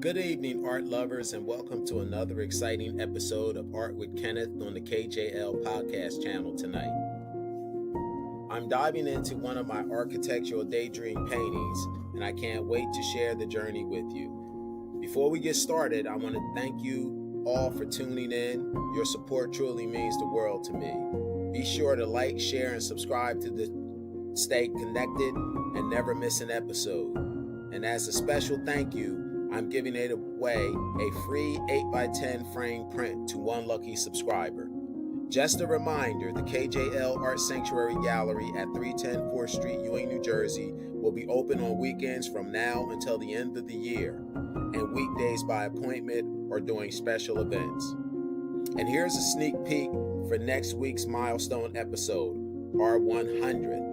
Good evening, art lovers, and welcome to another exciting episode of Art with Kenneth on the KJL podcast channel tonight. I'm diving into one of my architectural daydream paintings, and I can't wait to share the journey with you. Before we get started, I want to thank you all for tuning in. Your support truly means the world to me. Be sure to like, share, and subscribe to stay connected and never miss an episode. And as a special thank you, I'm giving away a free 8x10 frame print to one lucky subscriber. Just a reminder, the KJL Art Sanctuary Gallery at 310 4th Street, Ewing, New Jersey will be open on weekends from now until the end of the year, and weekdays by appointment or during special events. And here's a sneak peek for next week's milestone episode, R100.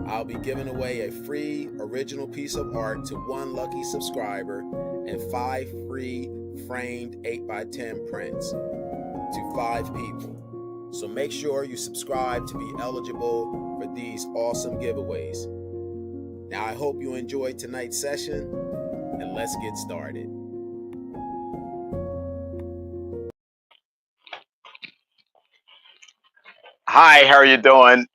I'll be giving away a free original piece of art to one lucky subscriber and 5 free framed 8x10 prints to 5 people. So make sure you subscribe to be eligible for these awesome giveaways. Now I hope you enjoyed tonight's session, and let's get started. Hi, how are you doing?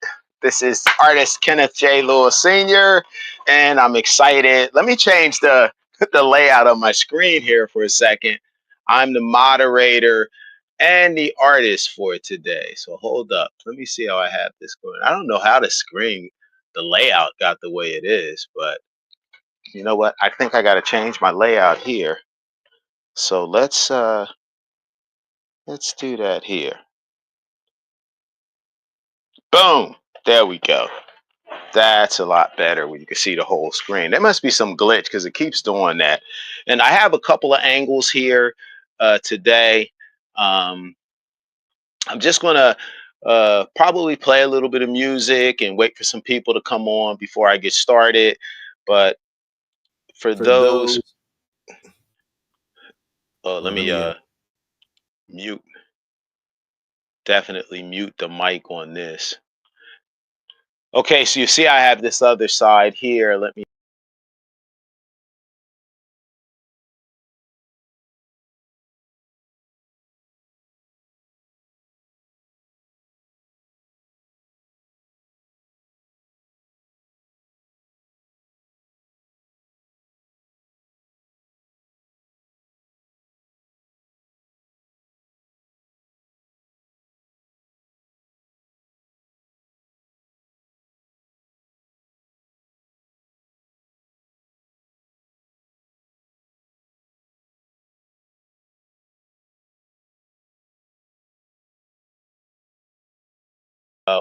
This is artist Kenneth J. Lewis Sr., and I'm excited. Let me change the layout of my screen here for a second. I'm the moderator and the artist for today. So hold up. Let me see how I have this going. I don't know how the layout got the way it is, but you know what? I think I got to change my layout here. So let's do that here. Boom. There we go. That's a lot better when you can see the whole screen. There must be some glitch because it keeps doing that. And I have a couple of angles here today. I'm just going to probably play a little bit of music and wait for some people to come on before I get started. But for those, let me mute, definitely mute the mic on this. Okay, so you see I have this other side here. Let me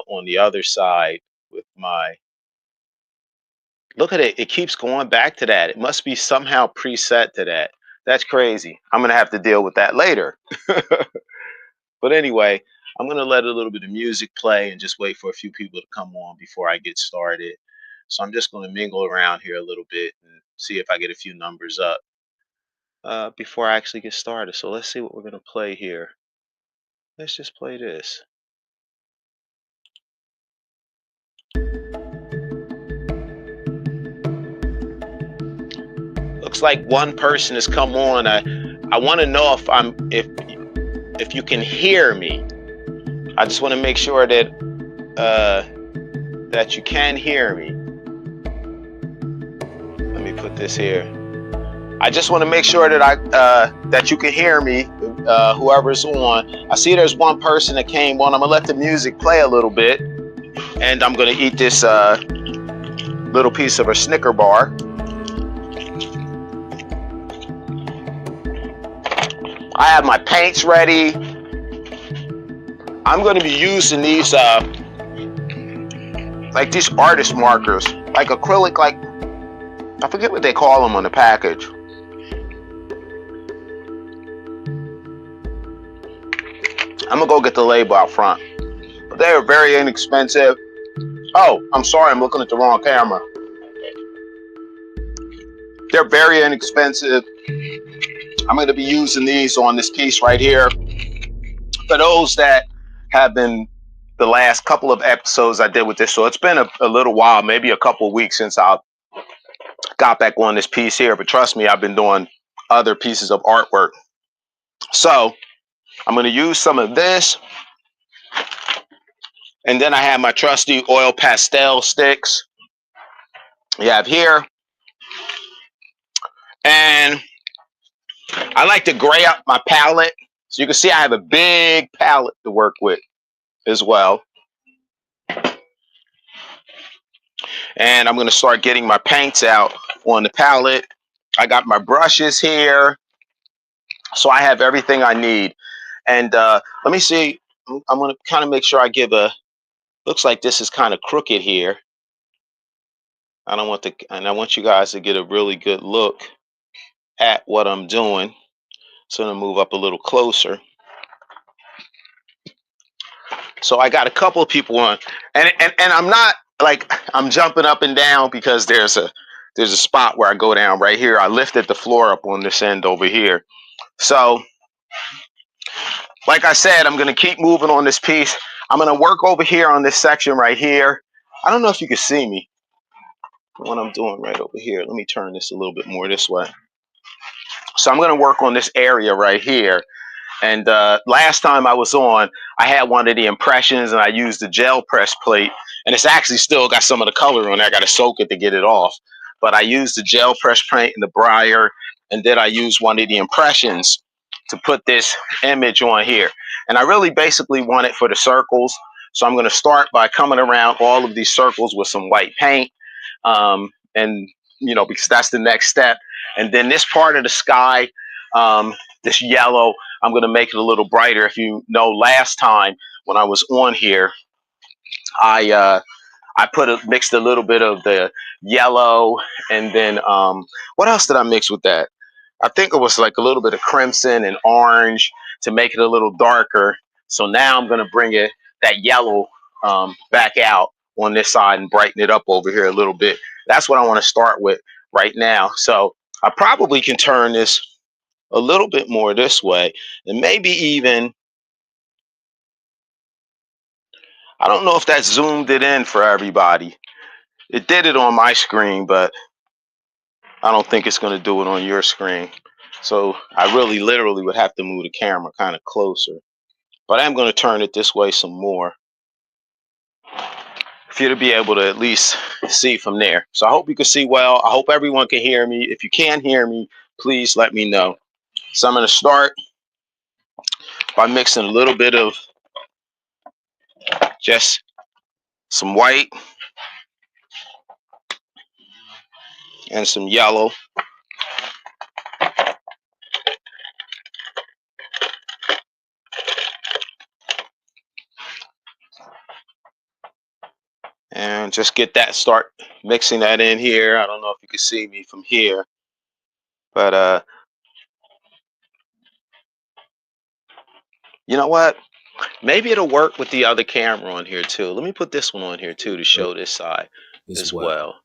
on the other side with my look at it. It keeps going back to that. It must be somehow preset to that. That's crazy. I'm going to have to deal with that later. But anyway, I'm going to let a little bit of music play and just wait for a few people to come on before I get started. So I'm just going to mingle around here a little bit and see if I get a few numbers up before I actually get started. So let's see what we're going to play here. Let's just play this. Looks like one person has come on. I want to know if you can hear me. I just want to make sure that that you can hear me. Let me put this here. I just want to make sure that that you can hear me, whoever's on. I see there's one person that came on. I'm gonna let the music play a little bit, and I'm gonna eat this little piece of a Snicker bar. I have my paints ready. I'm gonna be using these like these artist markers, like acrylic, like I forget what they call them on the package. I'm gonna go get the label out front. But they are very inexpensive. Oh, I'm sorry, I'm looking at the wrong camera. They're very inexpensive. I'm gonna be using these on this piece right here. For those that have been the last couple of episodes I did with this, so it's been a little while, maybe a couple of weeks since I got back on this piece here, but trust me, I've been doing other pieces of artwork. So I'm going to use some of this, and then I have my trusty oil pastel sticks you have here, and I like to gray up my palette, so you can see I have a big palette to work with as well. And I'm going to start getting my paints out on the palette. I got my brushes here, so I have everything I need. And let me see, I'm going to kind of make sure I give a, looks like this is kind of crooked here. I don't want and I want you guys to get a really good look at what I'm doing. So I'm going to move up a little closer. So I got a couple of people on, and I'm not like I'm jumping up and down because there's a spot where I go down right here. I lifted the floor up on this end over here. So like I said, I'm going to keep moving on this piece. I'm going to work over here on this section right here. I don't know if you can see me. What I'm doing right over here. Let me turn this a little bit more this way. So I'm going to work on this area right here. And last time I was on, I had one of the impressions and I used the gel press plate. And it's actually still got some of the color on there. I got to soak it to get it off. But I used the gel press paint and the Briar. And then I used one of the impressions to put this image on here. And I really basically want it for the circles. So I'm going to start by coming around all of these circles with some white paint. And, you know, because that's the next step. And then this part of the sky, this yellow, I'm going to make it a little brighter. If you know, last time when I was on here, I mixed a little bit of the yellow, and then what else did I mix with that? I think it was like a little bit of crimson and orange to make it a little darker. So now I'm going to bring that yellow back out on this side and brighten it up over here a little bit. That's what I want to start with right now. So I probably can turn this a little bit more this way, and maybe even, I don't know if that zoomed it in for everybody. It did it on my screen, but I don't think it's going to do it on your screen. So I really literally would have to move the camera kind of closer. But I am going to turn it this way some more for you to be able to at least see from there. So I hope you can see well. I hope everyone can hear me. If you can't hear me, please let me know. So I'm going to start by mixing a little bit of just some white and some yellow. And just get that, start mixing that in here. I don't know if you can see me from here, but you know what? Maybe it'll work with the other camera on here too. Let me put this one on here too to show this side as well.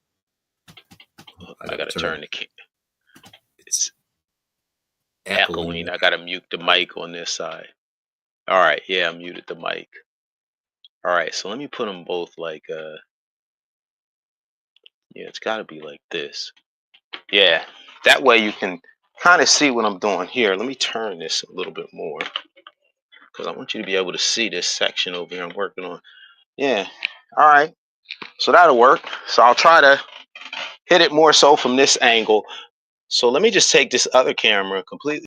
I gotta turn the camera. It's echoing. I gotta mute the mic on this side. All right, yeah, I muted the mic. All right, so let me put them both like yeah, it's got to be like this. Yeah, that way you can kind of see what I'm doing here. Let me turn this a little bit more because I want you to be able to see this section over here I'm working on. Yeah, all right, so that'll work. So I'll try to hit it more so from this angle. So let me just take this other camera completely.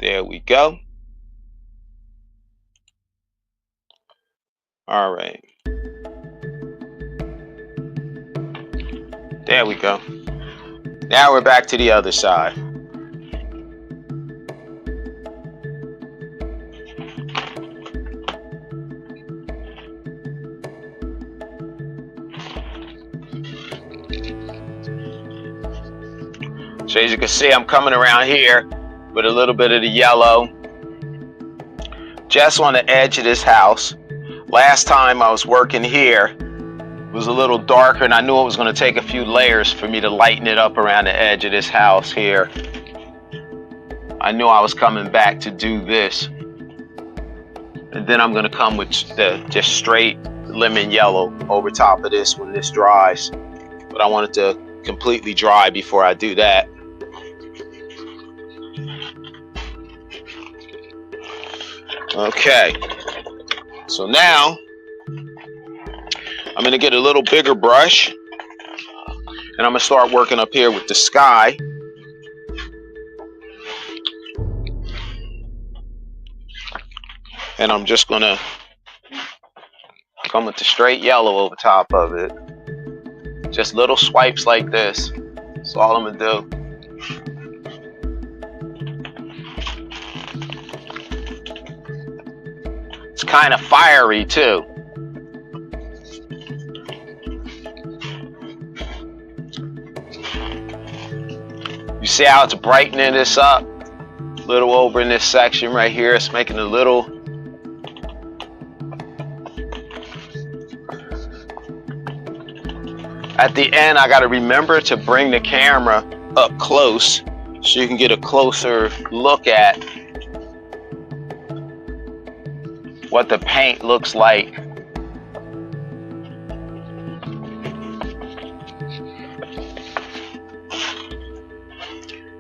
There we go. All right. There we go. Now we're back to the other side. So as you can see, I'm coming around here with a little bit of the yellow just on the edge of this house. Last time I was working here, it was a little darker, and I knew it was going to take a few layers for me to lighten it up around the edge of this house here. I knew I was coming back to do this. And then I'm going to come with the just straight lemon yellow over top of this when this dries. But I want it to completely dry before I do that. Okay, so now I'm going to get a little bigger brush, and I'm going to start working up here with the sky. And I'm just going to come with the straight yellow over top of it. Just little swipes like this. That's all I'm going to do. It's kind of fiery too. You see how it's brightening this up? A little over in this section right here. It's making a little. At the end, I got to remember to bring the camera up close so you can get a closer look at what the paint looks like.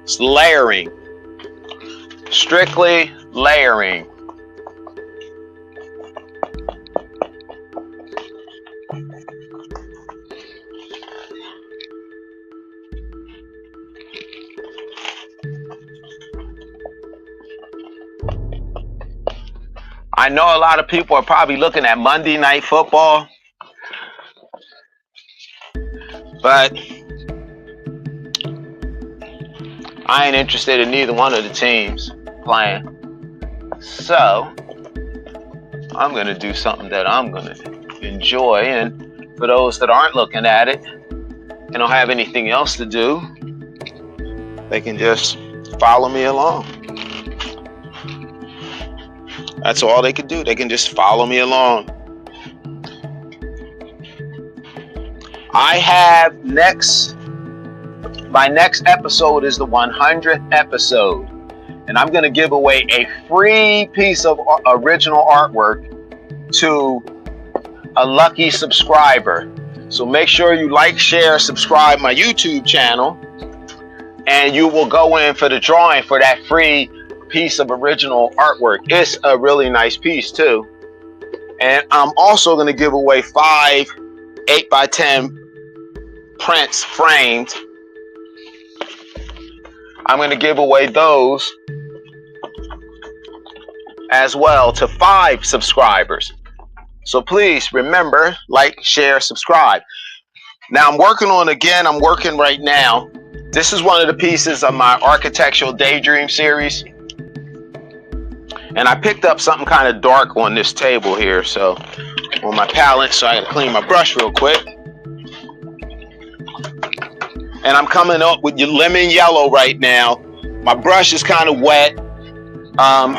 It's layering, strictly layering. I know a lot of people are probably looking at Monday Night Football, but I ain't interested in neither one of the teams playing. So I'm going to do something that I'm going to enjoy. And for those that aren't looking at it and don't have anything else to do, they can just follow me along. That's all they can do. They can just follow me along. I have my next episode is the 100th episode. And I'm going to give away a free piece of original artwork to a lucky subscriber. So make sure you like, share, subscribe my YouTube channel, and you will go in for the drawing for that free piece of original artwork. It's a really nice piece too. And I'm also going to give away 5 8x10 prints framed. I'm going to give away those as well to 5 subscribers. So please remember, like, share, subscribe. Now I'm working right now. This is one of the pieces of my Architectural Daydream series. And I picked up something kind of dark on this table here, so on my palette, so I gotta clean my brush real quick. And I'm coming up with your lemon yellow right now. My brush is kind of wet.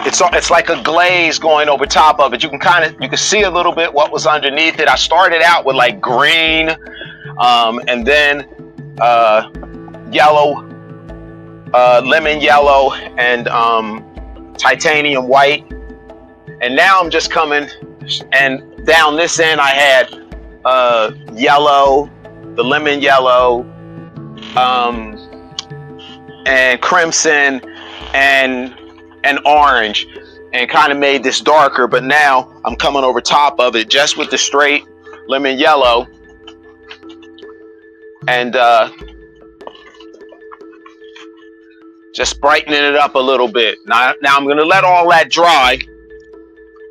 It's like a glaze going over top of it. You can see a little bit what was underneath it. I started out with like green, and then yellow, lemon yellow, and titanium white. And now I'm just coming, and down this end I had yellow, the lemon yellow, and crimson, and orange, and kind of made this darker. But now I'm coming over top of it just with the straight lemon yellow, and Just brightening it up a little bit. Now I'm going to let all that dry,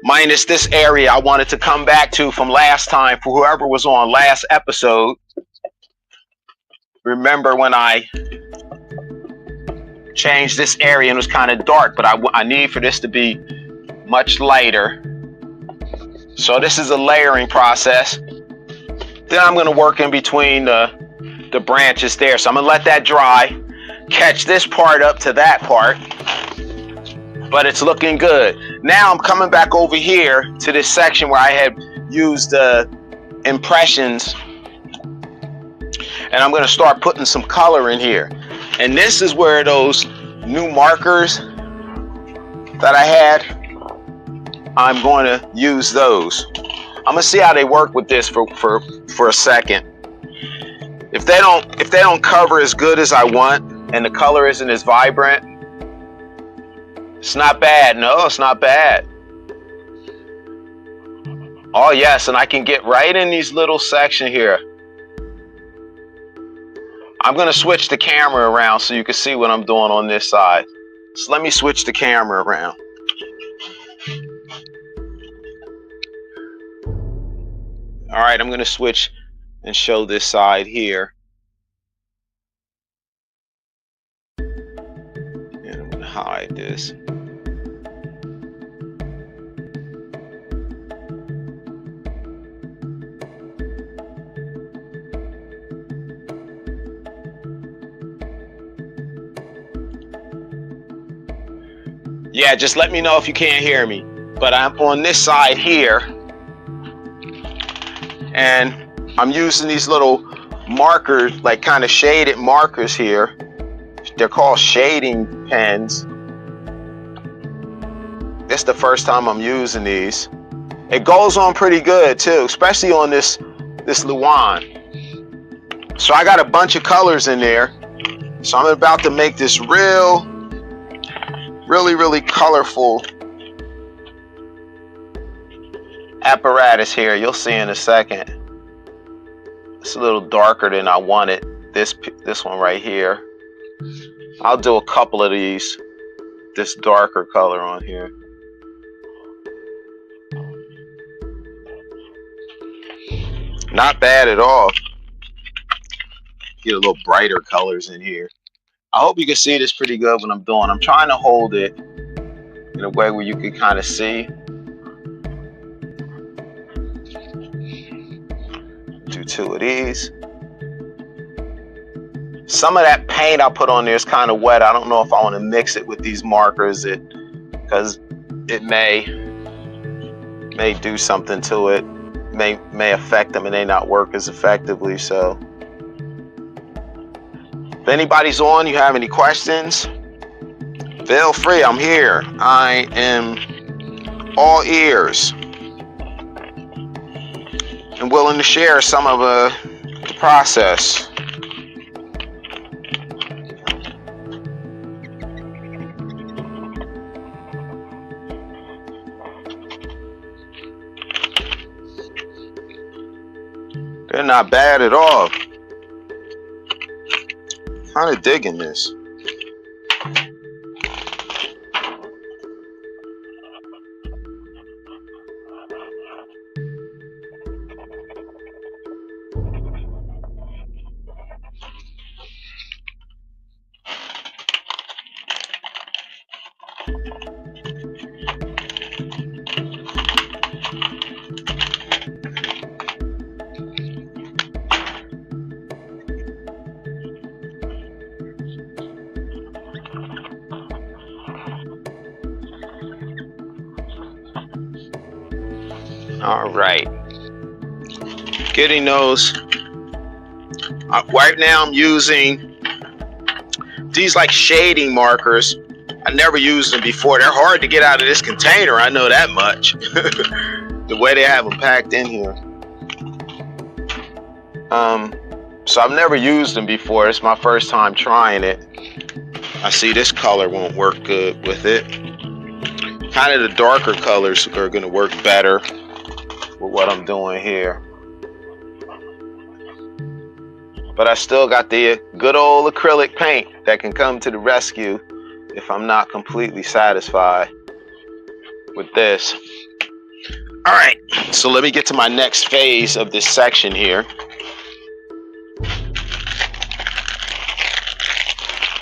minus this area I wanted to come back to from last time for whoever was on last episode. Remember when I changed this area and it was kind of dark, but I need for this to be much lighter. So this is a layering process. Then I'm going to work in between the branches there. So I'm going to let that dry, catch this part up to that part, but it's looking good. Now I'm coming back over here to this section where I had used impressions, and I'm going to start putting some color in here. And this is where those new markers that I had, I'm going to use those. I'm going to see how they work with this for a second. If they don't cover as good as I want and the color isn't as vibrant, it's not bad. No, it's not bad. Oh yes, and I can get right in these little section here. I'm going to switch the camera around so you can see what I'm doing on this side. So let me switch the camera around. All right, I'm going to switch and show this side here. And I'm going to hide this. Yeah, just let me know if you can't hear me. But I'm on this side here, and I'm using these little markers, like kind of shaded markers here. They're called shading pens. This is the first time I'm using these. It goes on pretty good too, especially on this Luan. So I got a bunch of colors in there. So I'm about to make this really colorful apparatus here. You'll see in a second. It's a little darker than I wanted. This one right here. I'll do a couple of these, this darker color on here. Not bad at all. Get a little brighter colors in here. I hope you can see this pretty good when I'm doing. I'm trying to hold it in a way where you can kind of see. Do two of these. Some of that paint I put on there is kind of wet. I don't know if I want to mix it with these markers, because it may do something to it. May affect them and they not work as effectively. So if anybody's on, you have any questions, feel free. I'm here. I am all ears and willing to share some of the process. They're not bad at all. Kind of digging this. All right, getting those. Right now I'm using these like shading markers. I never used them before. They're hard to get out of this container, I know that much. The way they have them packed in here. So I've never used them before. It's my first time trying it. I see this color won't work good with it. Kind of the darker colors are going to work better with what I'm doing here. But I still got the good old acrylic paint that can come to the rescue if I'm not completely satisfied with this. All right, so let me get to my next phase of this section here.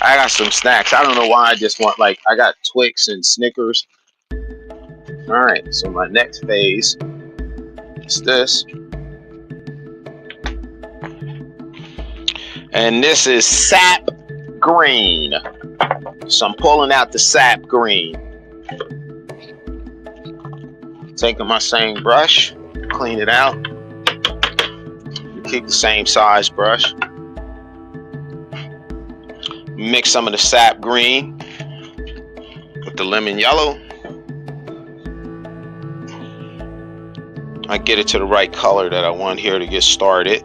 I got some snacks. I don't know why I just want, like, I got Twix and Snickers. All right, so my next phase is this. And this is sap green. So I'm pulling out the sap green. Taking my same brush, clean it out. Keep the same size brush. Mix some of the sap green with the lemon yellow. I get it to the right color that I want here to get started.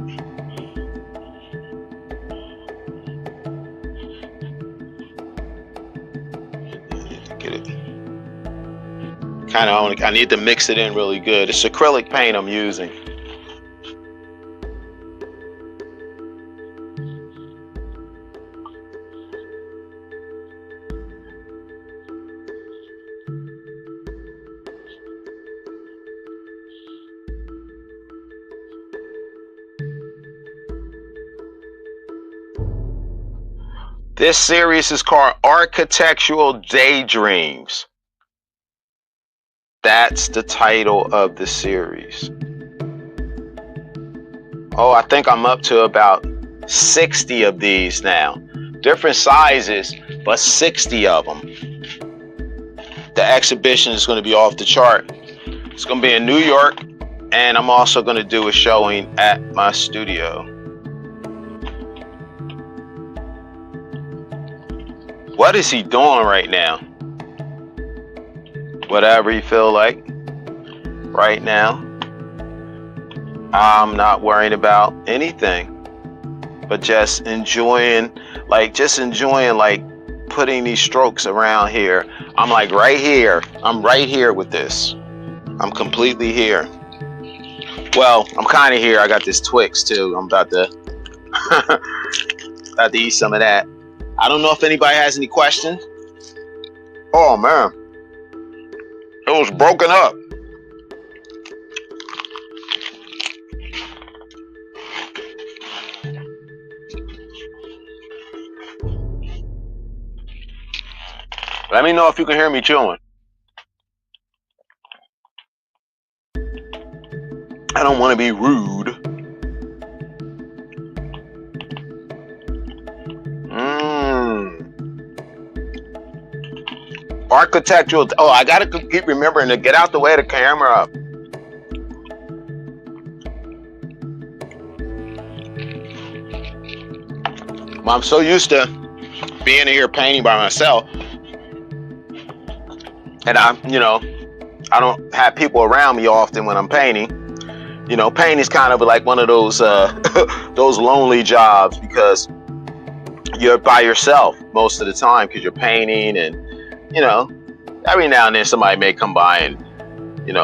Get it. I need to mix it in really good. It's acrylic paint I'm using. This series is called Architectural Daydreams. That's the title of the series. Oh, I think I'm up to about 60 of these now. Different sizes, but 60 of them. The exhibition is going to be off the chart. It's going to be in New York, and I'm also going to do a showing at my studio. What is he doing right now? Whatever you feel like right now. I'm not worrying about anything, but just enjoying putting these strokes around here. I'm like right here. I'm right here with this. I'm completely here. Well, I'm kind of here. I got this Twix too. I'm about to eat some of that. I don't know if anybody has any questions. Oh man, it was broken up. Let me know if you can hear me chewing. I don't want to be rude. Architectural. Oh, I gotta keep remembering to get out the way of the camera. I'm so used to being here painting by myself, and I don't have people around me often when I'm painting. Painting is kind of like one of those those lonely jobs because you're by yourself most of the time because you're painting, and every now and then somebody may come by and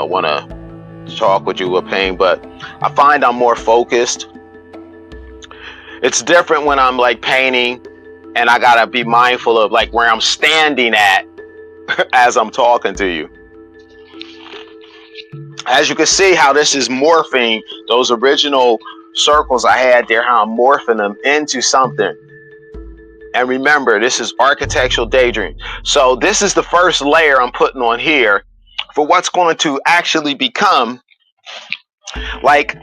want to talk with you or paint, but I find I'm more focused. It's different when I'm like painting and I gotta be mindful of like where I'm standing at as I'm talking to you. As you can see how this is morphing, those original circles I had there, how I'm morphing them into something. And remember, this is Architectural Daydream. So this is the first layer I'm putting on here for what's going to actually become like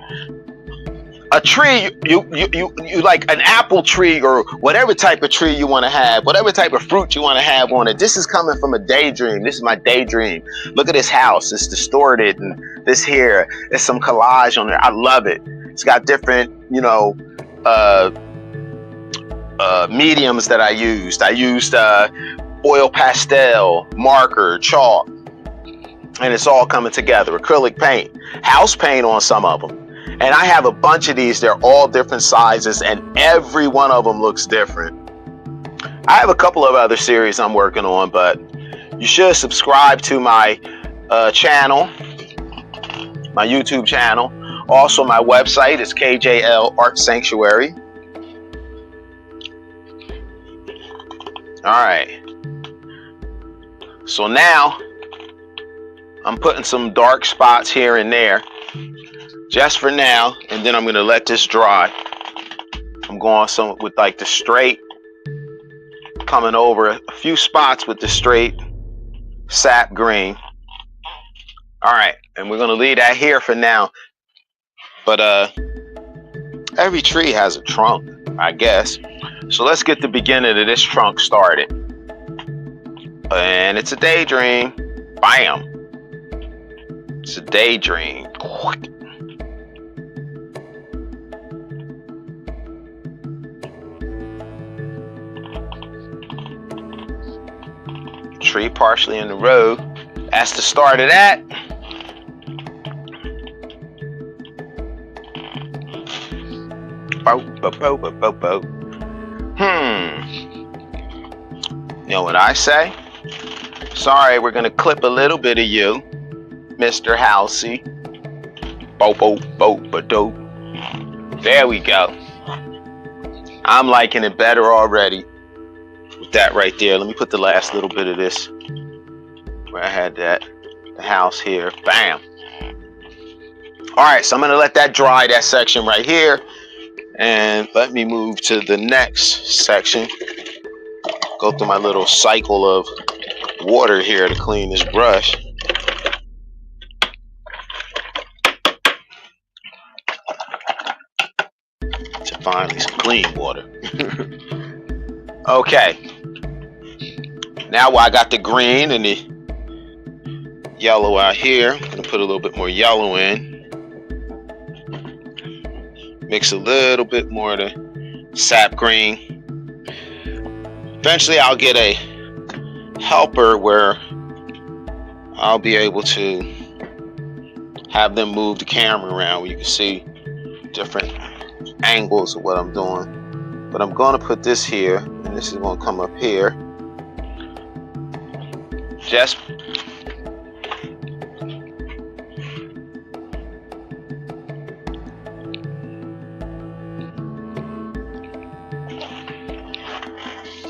a tree. You like an apple tree or whatever type of tree you want to have, whatever type of fruit you want to have on it. This is coming from a daydream. This is my daydream. Look at this house. It's distorted, and this here, there's some collage on there. I love it. It's got different, mediums that I used. I used oil pastel, marker, chalk, and it's all coming together. Acrylic paint, house paint on some of them. And I have a bunch of these. They're all different sizes, and every one of them looks different. I have a couple of other series I'm working on, but you should subscribe to my channel, my YouTube channel. Also, my website is KJL Art Sanctuary. All right. So now I'm putting some dark spots here and there just for now, and then I'm going to let this dry. I'm going some with like the straight, coming over a few spots with the straight sap green. All right, and we're going to leave that here for now. But every tree has a trunk, I guess. So let's get the beginning of this trunk started. And it's a daydream. Bam. It's a daydream. Tree partially in the road. That's the start of that. You know what I say? Sorry, we're gonna clip a little bit of you, Mr. Halsey. There we go. I'm liking it better already with that right there. Let me put the last little bit of this where I had the house here. Bam. All right, so I'm gonna let that dry, that section right here, and let me move to the next section. Go through my little cycle of water here to clean this brush. To finally some clean water. Okay. Now I got the green and the yellow out here. I'm gonna put a little bit more yellow in. Mix a little bit more of the sap green. Eventually I'll get a helper where I'll be able to have them move the camera around where you can see different angles of what I'm doing. But I'm going to put this here, and this is going to come up here. Just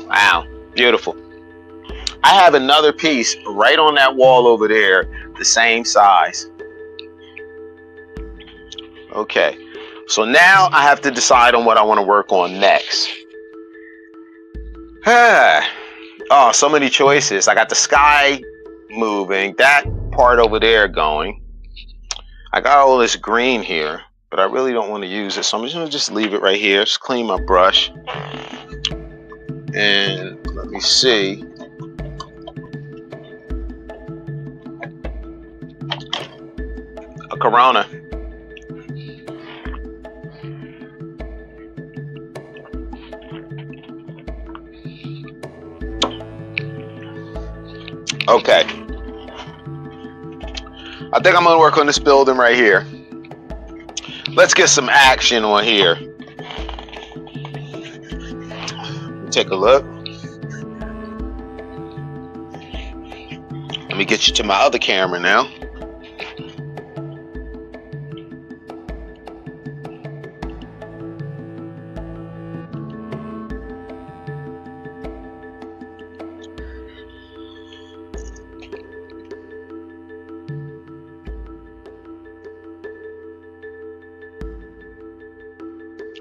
wow, beautiful. I have another piece right on that wall over there, the same size. Okay, so now I have to decide on what I want to work on next. Oh, so many choices. I got the sky moving, that part over there going. I got all this green here, but I really don't want to use it, so I'm just going to just leave it right here. Just clean my brush. And let me see. A Corona. Okay. I think I'm going to work on this building right here. Let's get some action on here. Take a look. Let me get you to my other camera now.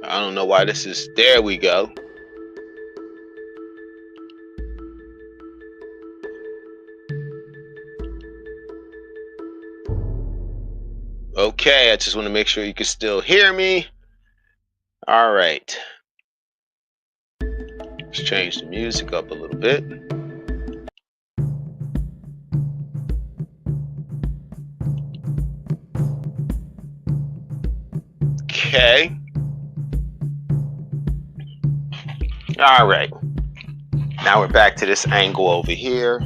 I don't know why this is. There we go. Okay, I just want to make sure you can still hear me. All right. Let's change the music up a little bit. Okay. All right. Now we're back to this angle over here.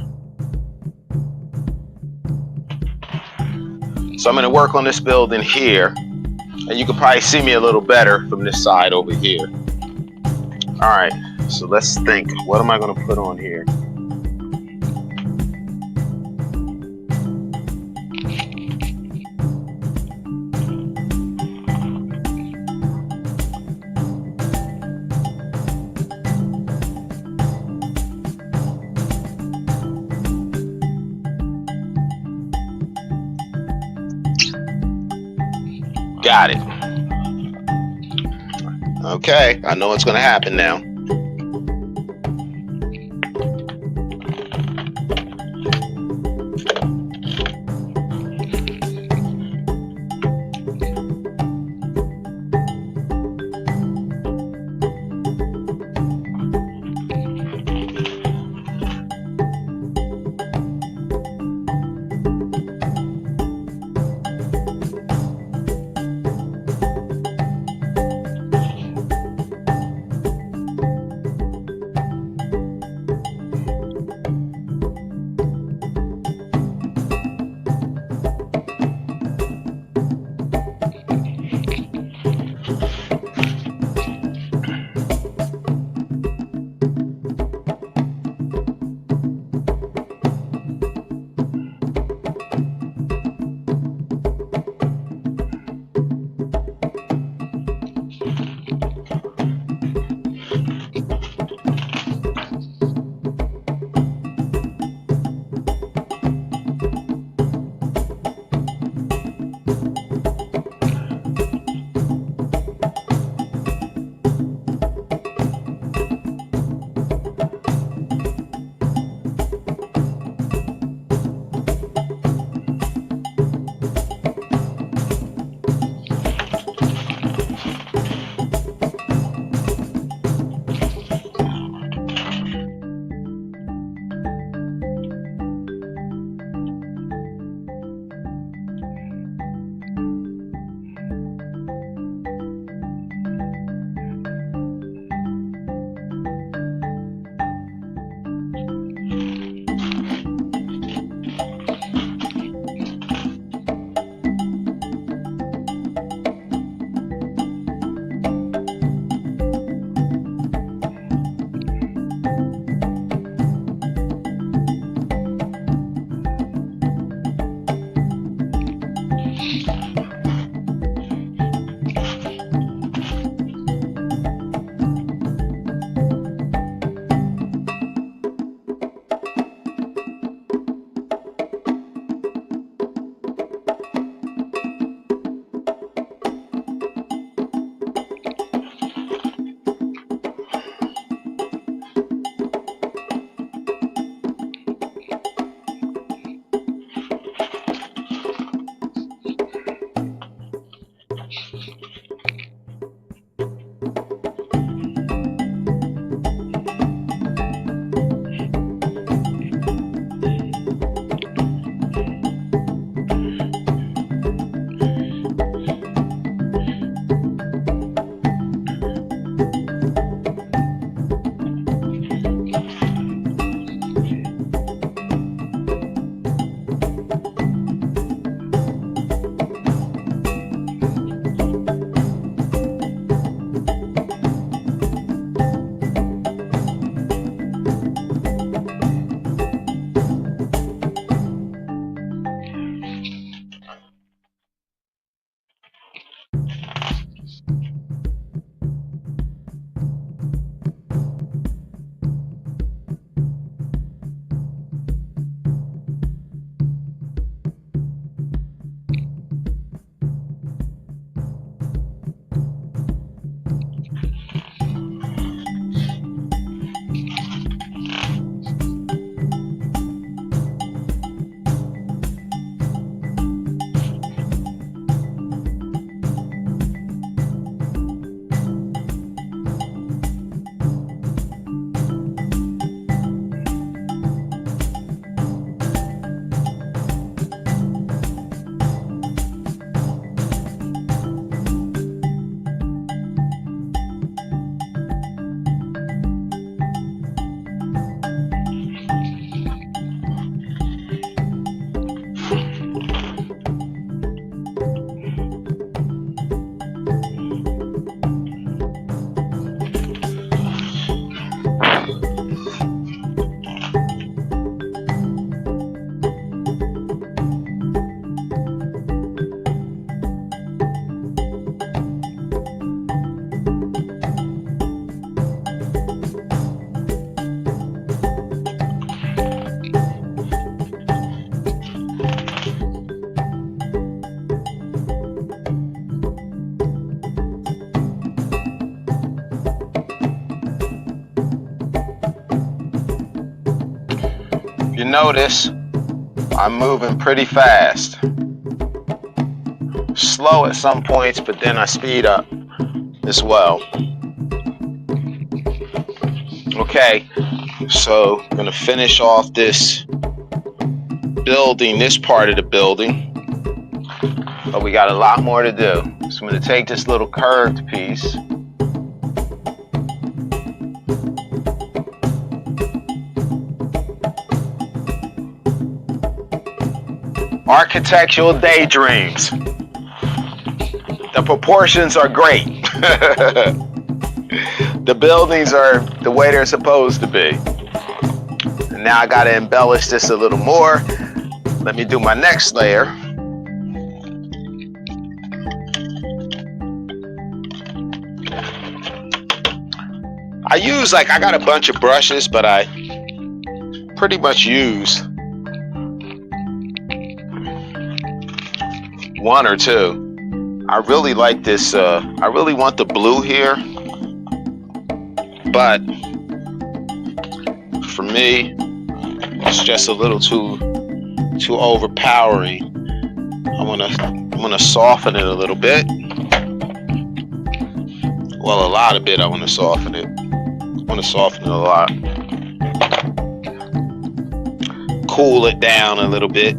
So I'm going to work on this building here, and you can probably see me a little better from this side over here. All right, so let's think. What am I going to put on here? Got it. Okay, I know what's going to happen now. you notice I'm moving pretty fast. Slow at some points, but then I speed up as well. Okay, so I'm gonna finish off this building, this part of the building, but we got a lot more to do. So I'm gonna take this little curved piece, architectural daydreams. The proportions are great. The buildings are the way they're supposed to be. And now I gotta embellish this a little more. Let me do my next layer. I got a bunch of brushes, but I pretty much use one or two. I really like this, I really want the blue here, but for me, it's just a little too overpowering. I'm gonna soften it a little bit. Well, a lot of it, I want to soften it. I want to soften it a lot. Cool it down a little bit.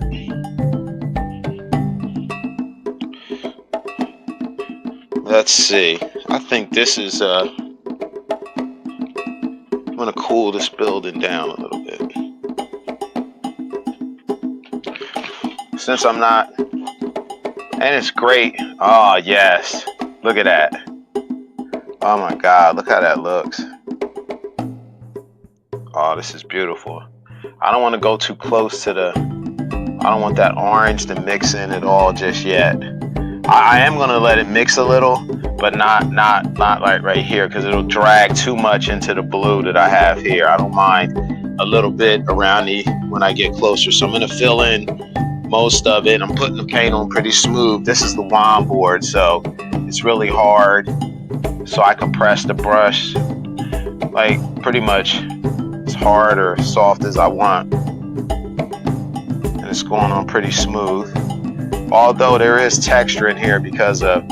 Let's see. I think this is, I'm going to cool this building down a little bit. Since I'm not, and it's great. Oh, yes. Look at that. Oh my God, look how that looks. Oh, this is beautiful. I don't want to go too close to I don't want that orange to mix in at all just yet. I am gonna let it mix a little, but not like right here, because it'll drag too much into the blue that I have here. I don't mind a little bit around when I get closer. So I'm gonna fill in most of it. I'm putting the paint on pretty smooth. This is the wand board, so it's really hard. So I compress the brush like pretty much as hard or soft as I want. And it's going on pretty smooth. Although there is texture in here because of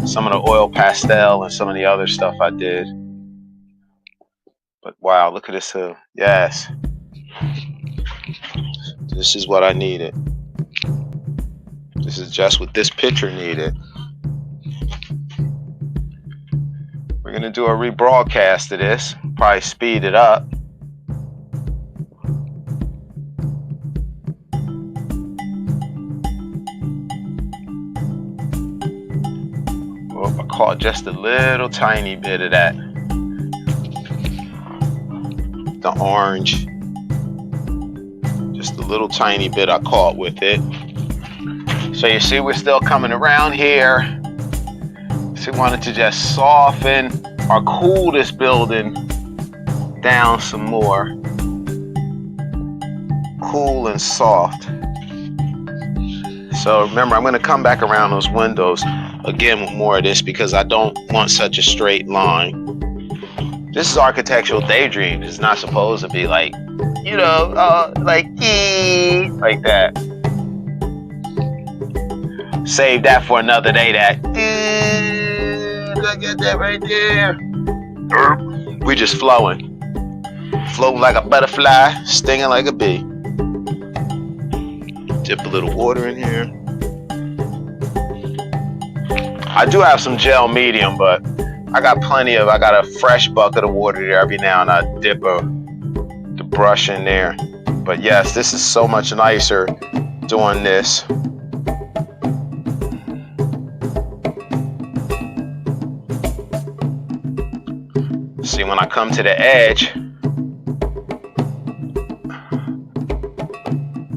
some of the oil pastel and some of the other stuff I did. But wow, look at this hill. Yes. This is what I needed. This is just what this picture needed. We're gonna do a rebroadcast of this, probably speed it up. Oh, I caught just a little tiny bit of that. The orange. Just a little tiny bit I caught with it. So you see we're still coming around here. So we wanted to just soften or cool this building down some more. Cool and soft. So remember, I'm going to come back around those windows again with more of this because I don't want such a straight line. This is architectural daydream. It's not supposed to be like, you know, like that. Save that for another day. Look at that right there. We just flowing. Floating like a butterfly, stinging like a bee. Dip a little water in here. I do have some gel medium, but I got a fresh bucket of water there. Every now and I dip the brush in there. But yes, this is so much nicer doing this. See, when I come to the edge,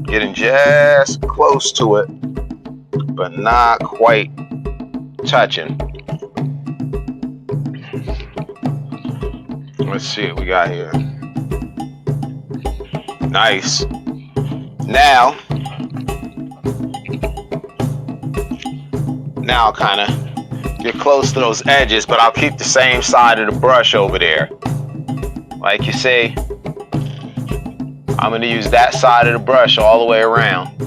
getting just close to it, but not quite touching. Let's see what we got here. Nice. Now I'll kind of get close to those edges, but I'll keep the same side of the brush over there. Like you see, I'm going to use that side of the brush all the way around.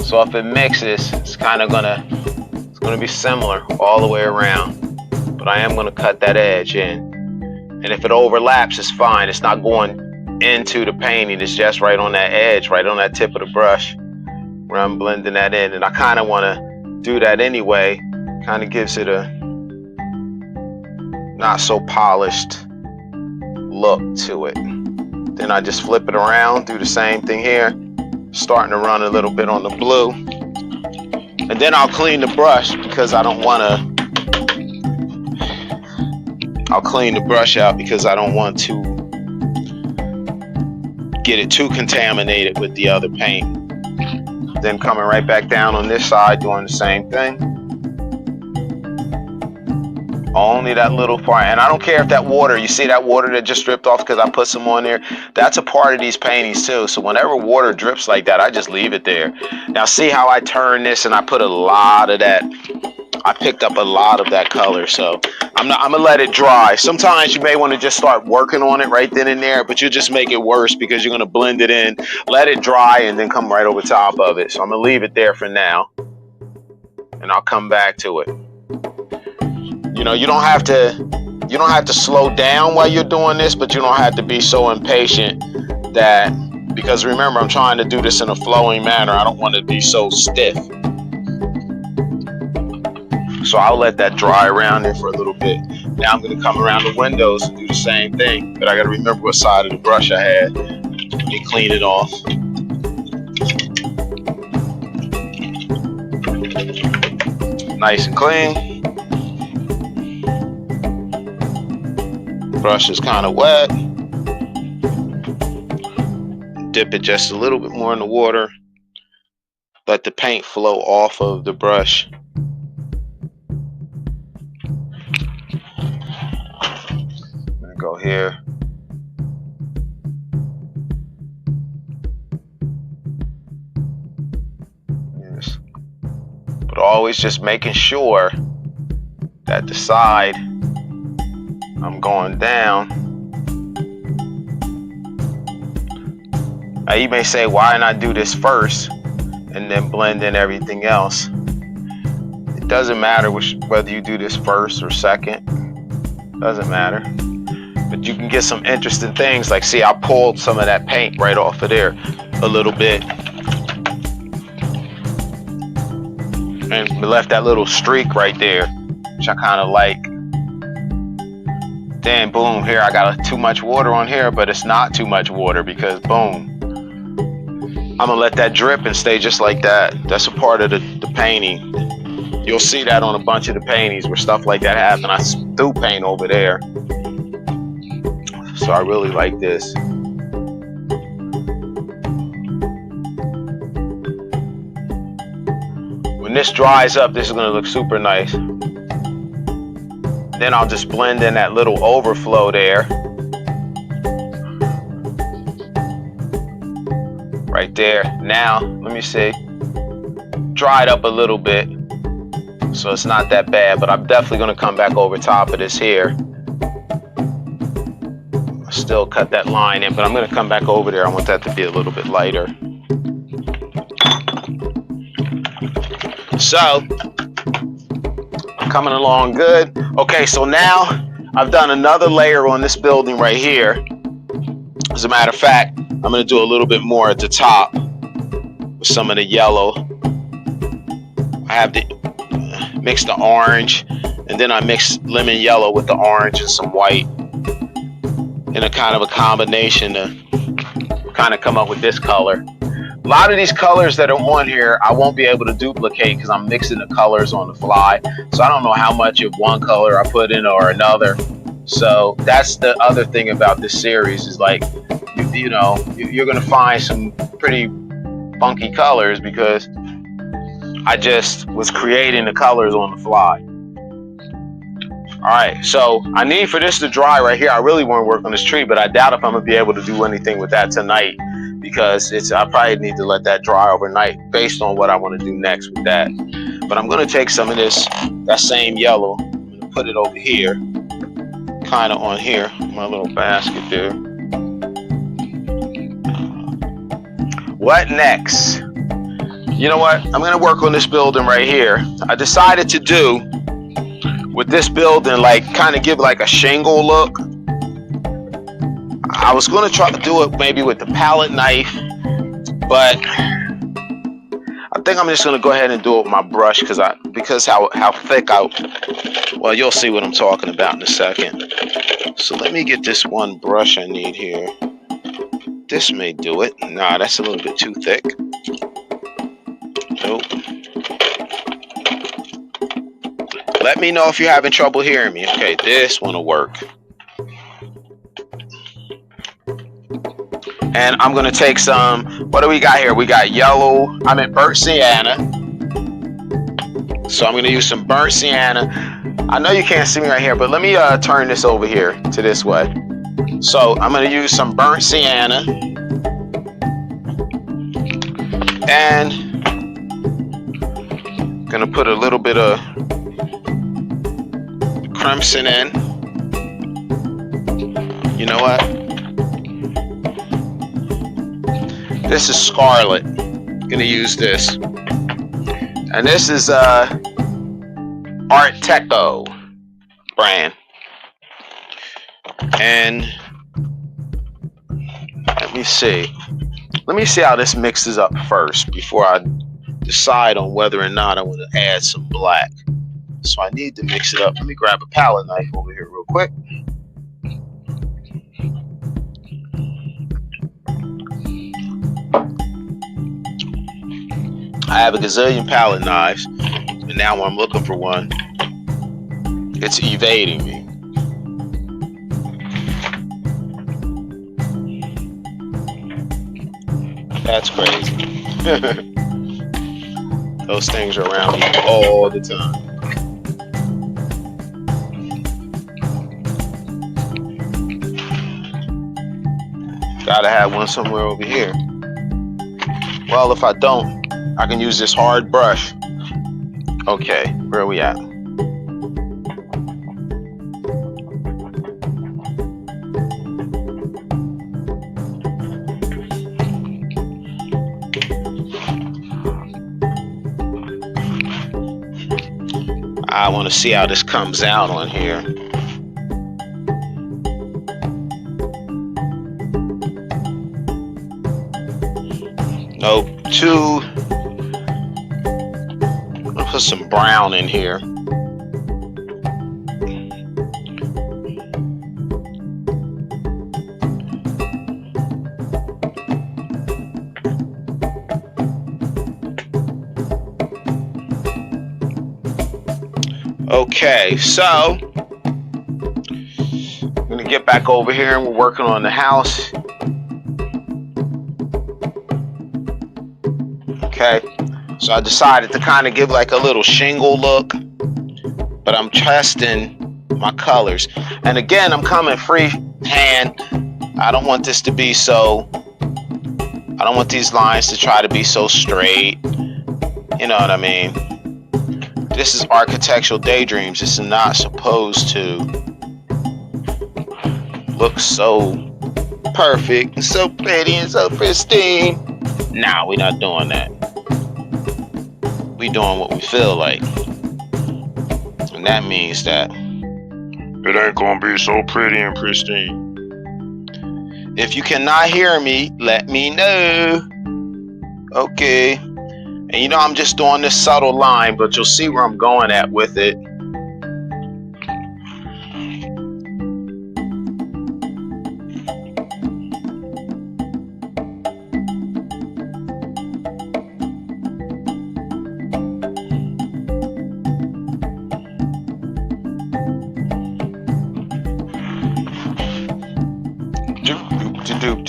So if it mixes, it's gonna be similar all the way around. But I am gonna cut that edge in. And if it overlaps, it's fine. It's not going into the painting. It's just right on that edge, right on that tip of the brush where I'm blending that in. And I kind of want to do that anyway. Kind of gives it a not so polished look to it. Then I just flip it around, do the same thing here. Starting to run a little bit on the blue. And then I'll clean the brush because I don't want to. I'll clean the brush out because I don't want to get it too contaminated with the other paint. Then coming right back down on this side, doing the same thing. Only that little part. And I don't care if that water, you see that water that just dripped off because I put some on there? That's a part of these paintings too. So whenever water drips like that, I just leave it there. Now see how I turn this and I put a lot of that. I picked up a lot of that color. So I'm gonna let it dry. Sometimes you may want to just start working on it right then and there, but you'll just make it worse because you're gonna blend it in, let it dry, and then come right over top of it. So I'm gonna leave it there for now. And I'll come back to it. You know, you don't have to slow down while you're doing this, but you don't have to be so impatient that, because remember, I'm trying to do this in a flowing manner. I don't want to be so stiff. So I'll let that dry around there for a little bit. Now I'm going to come around the windows and do the same thing, but I got to remember what side of the brush I had. Let me clean it off. Nice and clean. Brush is kind of wet. Dip it just a little bit more in the water. Let the paint flow off of the brush. I'm gonna go here. Yes. But always just making sure that the side I'm going down. Now you may say, why not do this first and then blend in everything else? It doesn't matter whether you do this first or second. Doesn't matter. But you can get some interesting things. Like, see, I pulled some of that paint right off of there a little bit. And we left that little streak right there, which I kind of like. Then boom, here I got too much water on here, but it's not too much water because boom, I'm gonna let that drip and stay just like that. That's a part of the painting. You'll see that on a bunch of the paintings where stuff like that happens. I threw paint over there. So I really like this. When this dries up, this is gonna look super nice. Then I'll just blend in that little overflow there. Right there. Now, let me see. Dried up a little bit. So it's not that bad, but I'm definitely gonna come back over top of this here. Still cut that line in, but I'm gonna come back over there. I want that to be a little bit lighter. So, coming along good. Okay, so now I've done another layer on this building right here. As a matter of fact, I'm going to do a little bit more at the top with some of the yellow. I have to mix the orange, and then I mix lemon yellow with the orange and some white in a kind of a combination to kind of come up with this color. A lot of these colors that are on here, I won't be able to duplicate because I'm mixing the colors on the fly. So I don't know how much of one color I put in or another. So that's the other thing about this series is like, you know, you're going to find some pretty funky colors because I just was creating the colors on the fly. All right, so I need for this to dry right here. I really want to work on this tree, but I doubt if I'm going to be able to do anything with that tonight. Because I probably need to let that dry overnight based on what I want to do next with that. But I'm going to take some of that same yellow, I'm going to put it over here, kind of on here, my little basket there. What next? You know what? I'm gonna work on this building right here. I decided to do with this building, like kind of give like a shingle look. I was gonna try to do it maybe with the palette knife, but I think I'm just gonna go ahead and do it with my brush because how thick well, you'll see what I'm talking about in a second. So let me get this one brush I need here. This may do it. Nah, that's a little bit too thick. Nope. Let me know if you're having trouble hearing me. Okay, this one will work. And I'm gonna take some, what do we got here? We got yellow, burnt sienna. So I'm gonna use some burnt sienna. I know you can't see me right here, but let me turn this over here to this way. So I'm gonna use some burnt sienna. And gonna put a little bit of crimson in. You know what? This is Scarlet. Gonna use this. And this is Art Teco brand. And let me see how this mixes up first before I decide on whether or not I want to add some black. So I need to mix it up. Let me grab a palette knife over here real quick. I have a gazillion palette knives, and now when I'm looking for one, it's evading me. That's crazy. Those things are around me all the time. Gotta have one somewhere over here. Well, if I don't, I can use this hard brush. Okay, where are we at? I want to see how this comes out on here. Nope, I'll put some brown in here. Okay, so I'm gonna get back over here and we're working on the house. Okay, so I decided to kind of give like a little shingle look, but I'm testing my colors. And again, I'm coming freehand. I don't want this to be so, I don't want these lines to try to be so straight. You know what I mean? This is architectural daydreams. This is not supposed to look so perfect and so pretty and so pristine. Nah, we're not doing that. We doing what we feel like. And that means that it ain't gonna be so pretty and pristine. If you cannot hear me, let me know. Okay. And you know, I'm just doing this subtle line, but you'll see where I'm going at with it.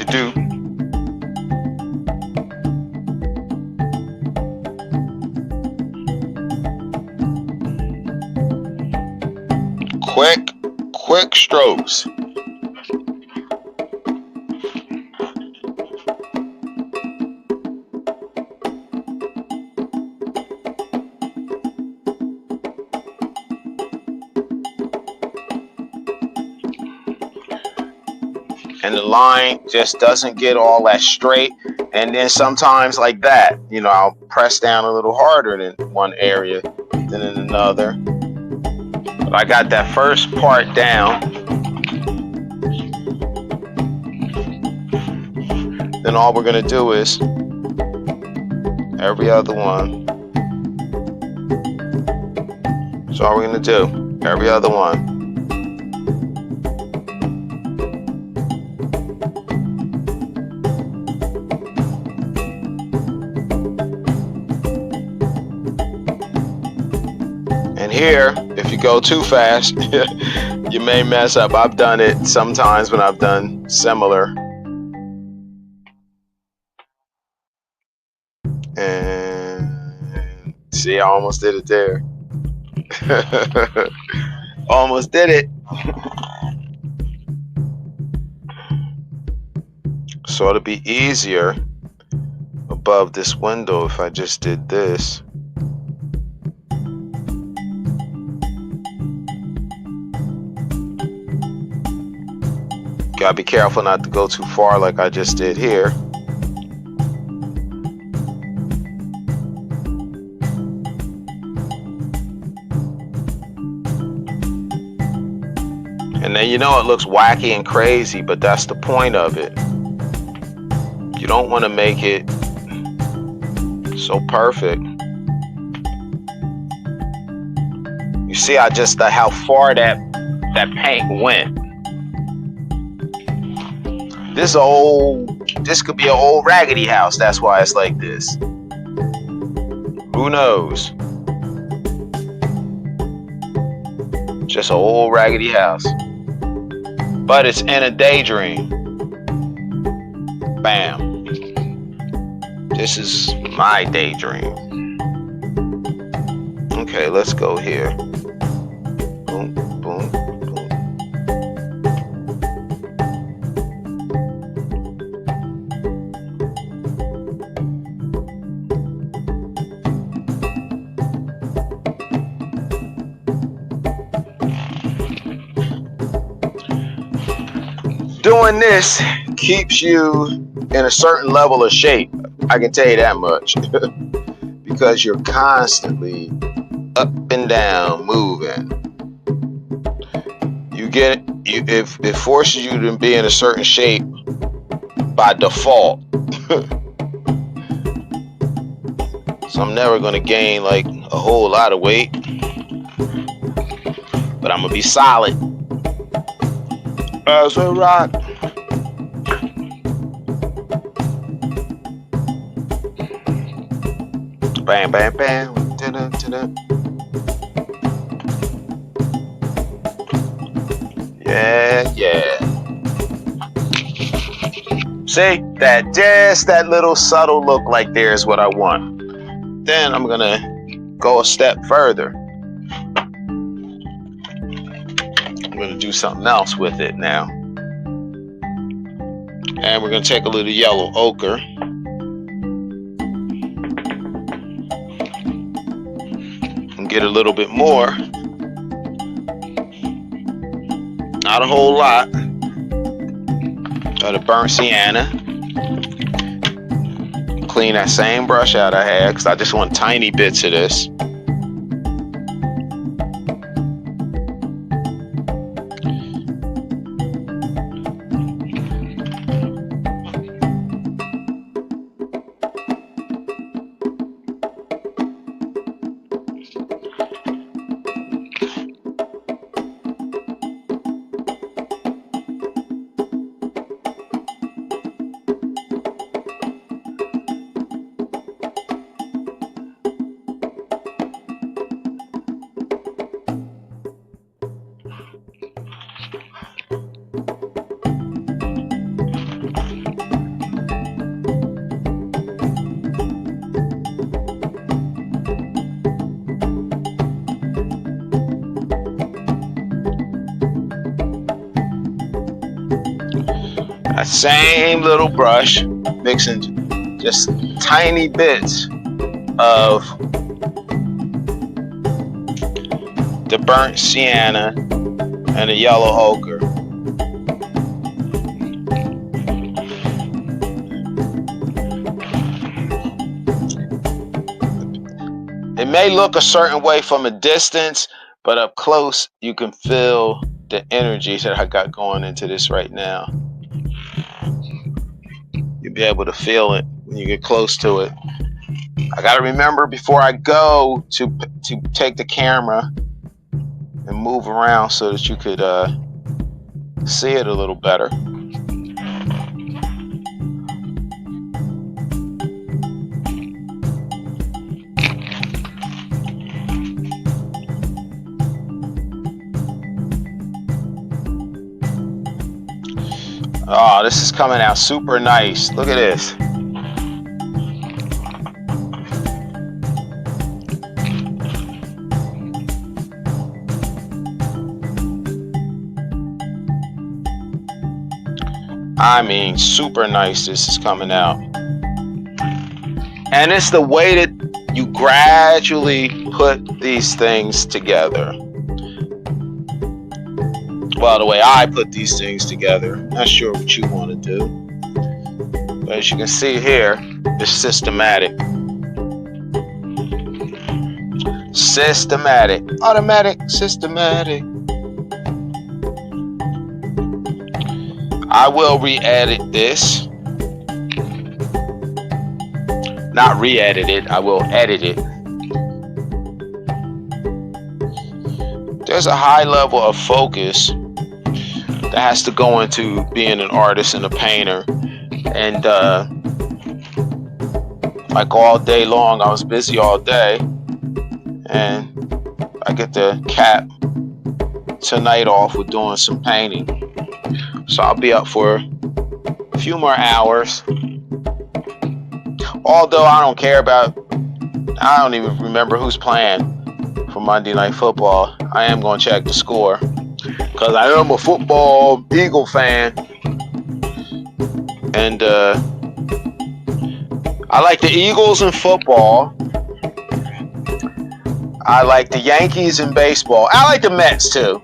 Do. Quick strokes. and the line just doesn't get all that straight. And then sometimes like that, I'll press down a little harder in one area than in another. But I got that first part down. Then all we're gonna do is every other one. That's all we're gonna do. Every other one. And here, if you go too fast, you may mess up. I've done it sometimes when I've done similar. And see, I almost did it there. Almost did it. So it'll be easier above this window if I just did this. Gotta be careful not to go too far like I just did here. And then it looks wacky and crazy, but that's the point of it. You don't want to make it so perfect. You see how far that paint went. This could be an old raggedy house. That's why it's like this. Who knows? Just an old raggedy house. But it's in a daydream. Bam. This is my daydream. Okay, let's go here. Boom, boom, boom. Doing this keeps you in a certain level of shape. I can tell you that much. Because you're constantly up and down moving. It forces you to be in a certain shape by default. So I'm never gonna gain like a whole lot of weight, but I'm gonna be solid as a rock. Bam, bam, bam. Ta-da, ta-da. Yeah. See, that little subtle look like there is what I want. Then I'm gonna go a step further. I'm gonna do something else with it now. And we're gonna take a little yellow ochre. And get a little bit more. Not a whole lot. Of the burnt sienna. Clean that same brush out I had because I just want tiny bits of this. That same little brush, mixing just tiny bits of the burnt sienna and the yellow ochre. may look a certain way from a distance, but up close, you can feel the energy that I got going into this right now. You'll be able to feel it when you get close to it. I got to remember before I go to take the camera and move around so that you could see it a little better. Oh, this is coming out super nice. Look at this. I mean, super nice this is coming out. And it's the way that you gradually put these things together. Well, the way I put these things together. Not sure what you want to do. But as you can see here, it's systematic. Systematic. Automatic. Systematic. I will re-edit this. Not re-edit it, I will edit it. There's a high level of focus that has to go into being an artist and a painter. And like all day long, I was busy all day. And I get to cap tonight off with doing some painting. So I'll be up for a few more hours. Although I don't care about, I don't even remember who's playing for Monday Night Football. I am going to check the score because I am a football Eagle fan. And I like the Eagles in football. I like the Yankees in baseball. I like the Mets too.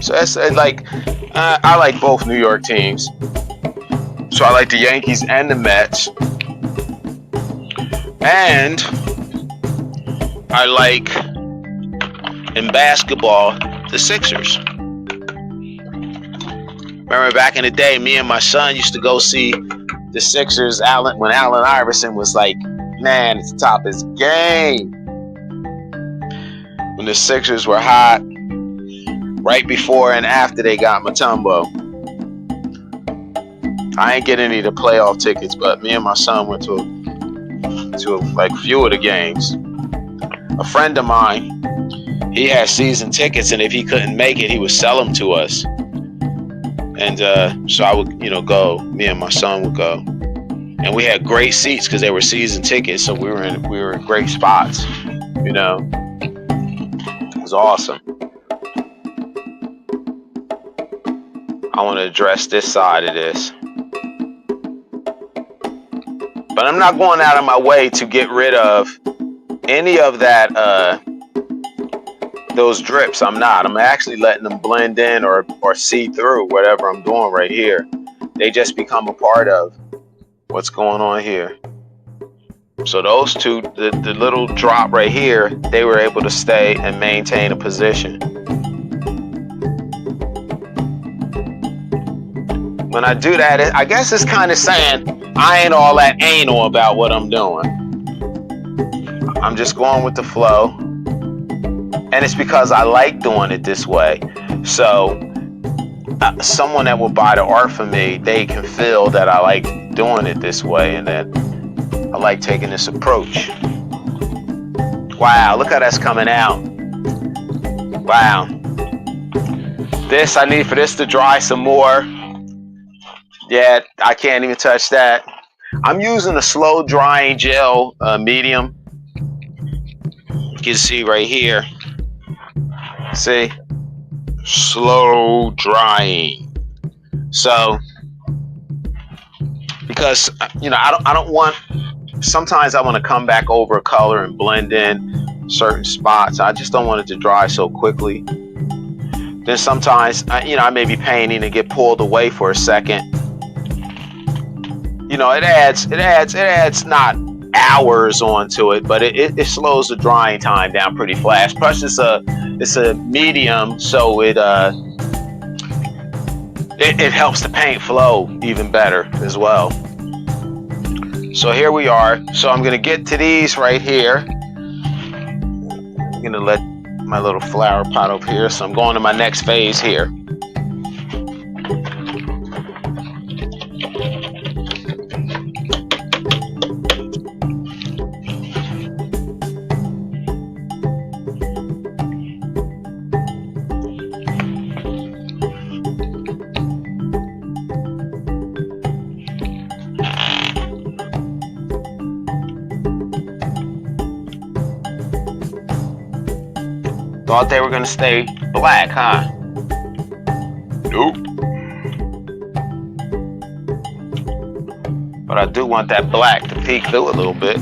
So that's like, I like both New York teams. So I like the Yankees and the Mets. And I like, in basketball, the Sixers. Remember back in the day, me and my son used to go see the Sixers when Allen Iverson was like, man, it's the top of his game. When the Sixers were hot, right before and after they got Mutombo. I ain't get any of the playoff tickets, but me and my son went to like a few of the games. A friend of mine, he had season tickets, and if he couldn't make it, he would sell them to us. And so I would, go. Me and my son would go, and we had great seats because they were season tickets, so we were in great spots. It was awesome. I want to address this side of this. But I'm not going out of my way to get rid of any of that, those drips. I'm actually letting them blend in or see through whatever I'm doing right here. They just become a part of what's going on here. So those two, the little drop right here, they were able to stay and maintain a position. When I do that, I guess it's kind of saying I ain't all that anal about what I'm doing. I'm just going with the flow. And it's because I like doing it this way. So someone that will buy the art from me, they can feel that I like doing it this way and that I like taking this approach. Wow, look how that's coming out. Wow. I need for this to dry some more. Yeah, I can't even touch that. I'm using a slow drying gel medium. You can see right here. See? Slow drying. So, because I don't want. Sometimes I want to come back over a color and blend in certain spots. I just don't want it to dry so quickly. Then sometimes I may be painting and get pulled away for a second. It adds not hours onto it, but it slows the drying time down pretty fast. Plus, it's a medium, so it helps the paint flow even better as well. So here we are. So I'm gonna get to these right here. I'm gonna let my little flower pot up here. So I'm going to my next phase here. Thought they were gonna stay black, huh? Nope. But I do want that black to peek through a little bit.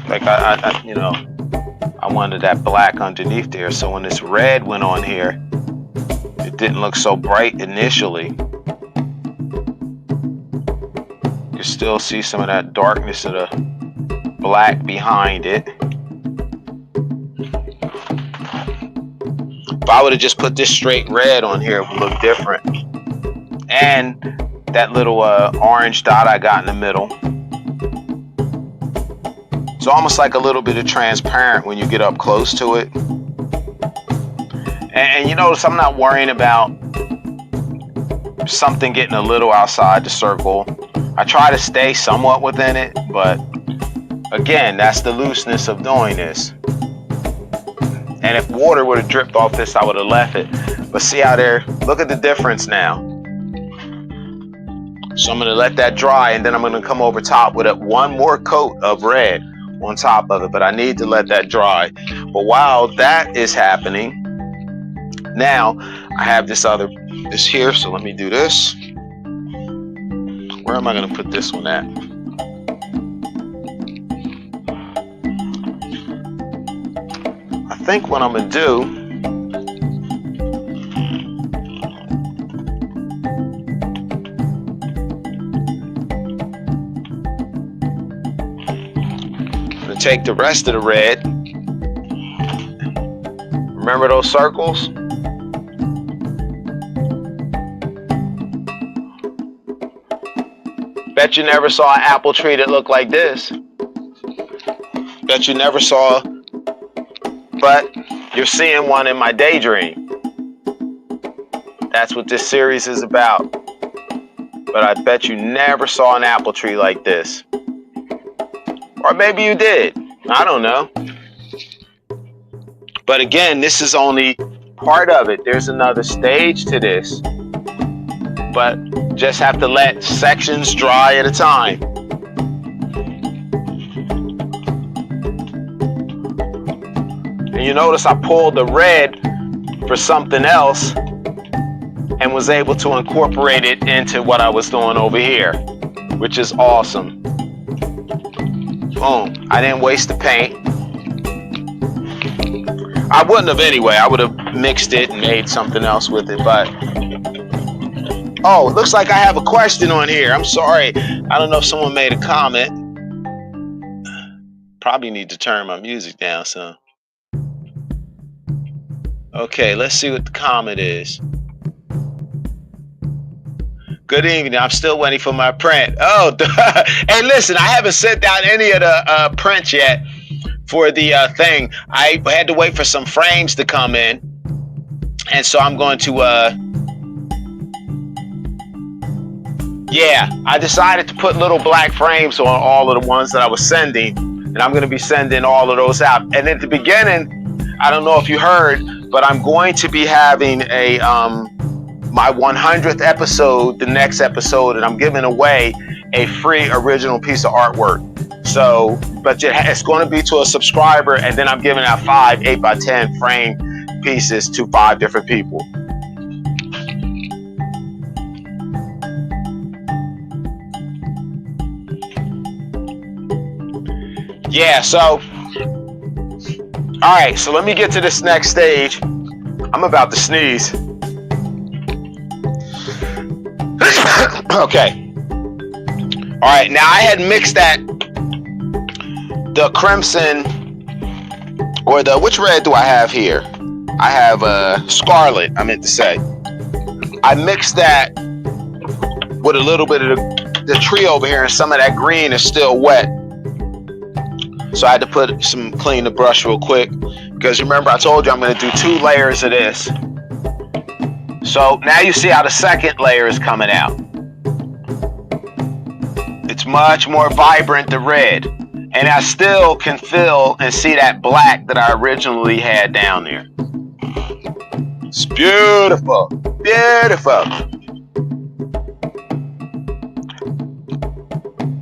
Like I wanted that black underneath there, so when this red went on here, it didn't look so bright initially. You can still see some of that darkness of the black behind it. If I would have just put this straight red on here, it would look different. And that little orange dot I got in the middle. It's almost like a little bit of transparent when you get up close to it. And you notice I'm not worrying about something getting a little outside the circle. I try to stay somewhat within it, but again, that's the looseness of doing this. And if water would have dripped off this, I would have left it. But see how there, look at the difference now. So I'm gonna let that dry, and then I'm gonna come over top with one more coat of red on top of it, but I need to let that dry. But while that is happening, now I have this here, so let me do this. Where am I gonna put this one at? I think what I'm gonna do, I'm gonna take the rest of the red. Remember those circles? Bet you never saw an apple tree that looked like this. Bet you never saw, but you're seeing one in my daydream. That's what this series is about. But I bet you never saw an apple tree like this. Or maybe you did. I don't know. But again, this is only part of it. There's another stage to this. But just have to let sections dry at a time. And you notice I pulled the red for something else and was able to incorporate it into what I was doing over here, which is awesome. Boom. I didn't waste the paint. I wouldn't have anyway. I would have mixed it and made something else with it, but oh, it looks like I have a question on here. I'm sorry. I don't know if someone made a comment. Probably need to turn my music down some. Okay, let's see what the comment is. Good evening. I'm still waiting for my print. Oh, hey, listen, I haven't sent out any of the prints yet for the thing. I had to wait for some frames to come in. And so I'm going to, yeah, I decided to put little black frames on all of the ones that I was sending. And I'm going to be sending all of those out. And at the beginning, I don't know if you heard, but I'm going to be having a my 100th episode, the next episode, and I'm giving away a free original piece of artwork. So, but it's going to be to a subscriber, and then I'm giving out 5 8x10 frame pieces to 5 different people. Yeah, so, all right, so let me get to this next stage. I'm about to sneeze. Okay. All right, now I had mixed the crimson, or which red do I have here? I have scarlet, I meant to say. I mixed that with a little bit of the tree over here, and some of that green is still wet. So I had to clean the brush real quick, because remember I told you I'm going to do 2 layers of this. So now you see how the second layer is coming out. It's much more vibrant, the red. And I still can feel and see that black that I originally had down there. It's beautiful, beautiful.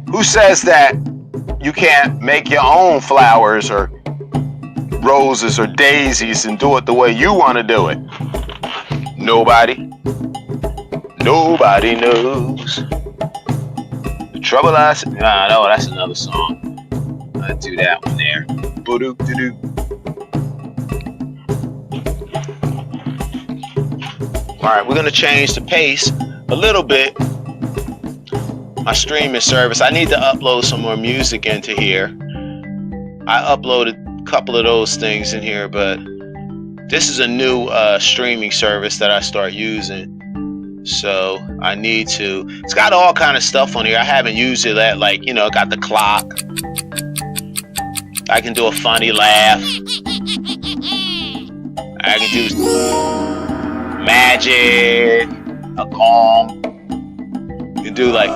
Who says that you can't make your own flowers or roses or daisies and do it the way you want to do it? Nobody. Nobody knows. The trouble I see. No, that's another song. I'll do that one there. Boo-doo-doo-doo. All right, we're going to change the pace a little bit. My streaming service, I need to upload some more music into here. I uploaded a couple of those things in here, but this is a new streaming service that I start using. So I need to, it's got all kind of stuff on here. I haven't used it at, like, you know, it got the clock. I can do a funny laugh. I can do magic, a calm. You can do like,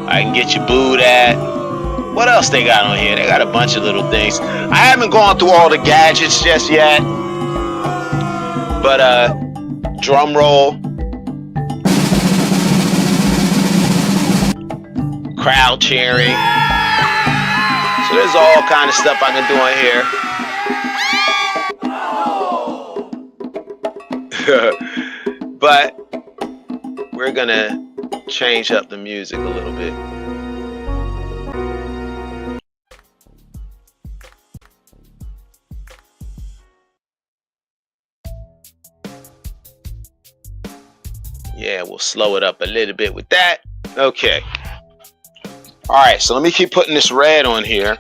I can get you booed at. What else they got on here? They got a bunch of little things. I haven't gone through all the gadgets just yet. But drum roll. Crowd cheering. So there's all kind of stuff I can do on here. But we're gonna change up the music a little bit. Yeah, we'll slow it up a little bit with that. Okay. All right, so let me keep putting this red on here.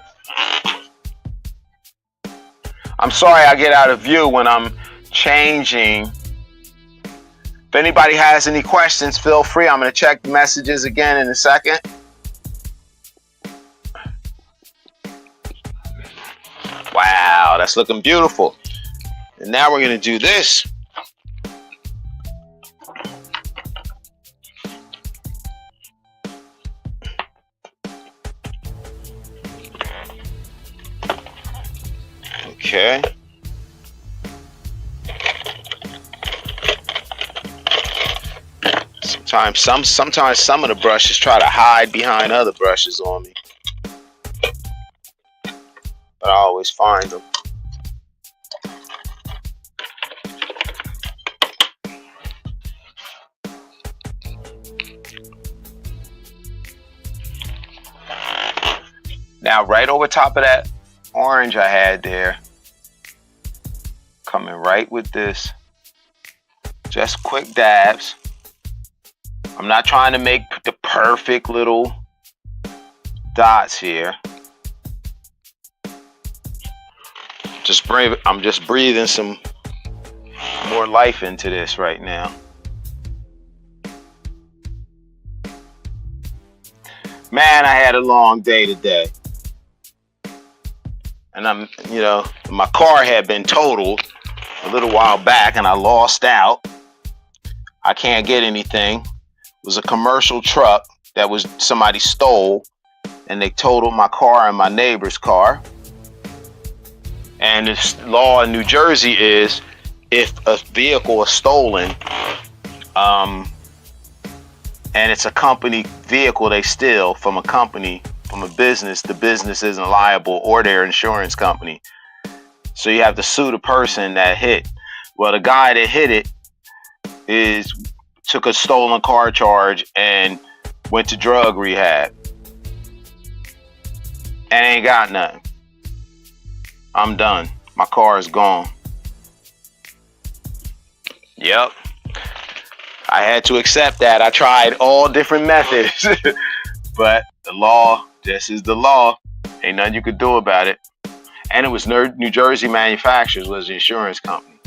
I'm sorry I get out of view when I'm changing. If anybody has any questions, feel free. I'm going to check the messages again in a second. Wow, that's looking beautiful. And now we're going to do this. Okay. Sometimes some of the brushes try to hide behind other brushes on me, but I always find them. Now, right over top of that orange I had there, coming right with this, just quick dabs. I'm not trying to make the perfect little dots here. I'm just breathing some more life into this right now. Man, I had a long day today. And my car had been totaled a little while back and I lost out. I can't get anything. It was a commercial truck that somebody stole, and they totaled my car and my neighbor's car. And the law in New Jersey is, if a vehicle is stolen, and it's a company vehicle they steal from a company, from a business, the business isn't liable, or their insurance company. So you have to sue the person that hit. Well, the guy that hit it took a stolen car charge and went to drug rehab. And ain't got nothing. I'm done. My car is gone. Yep. I had to accept that. I tried all different methods, but the law, this is the law. Ain't nothing you could do about it. And it was New Jersey Manufacturers was the insurance company.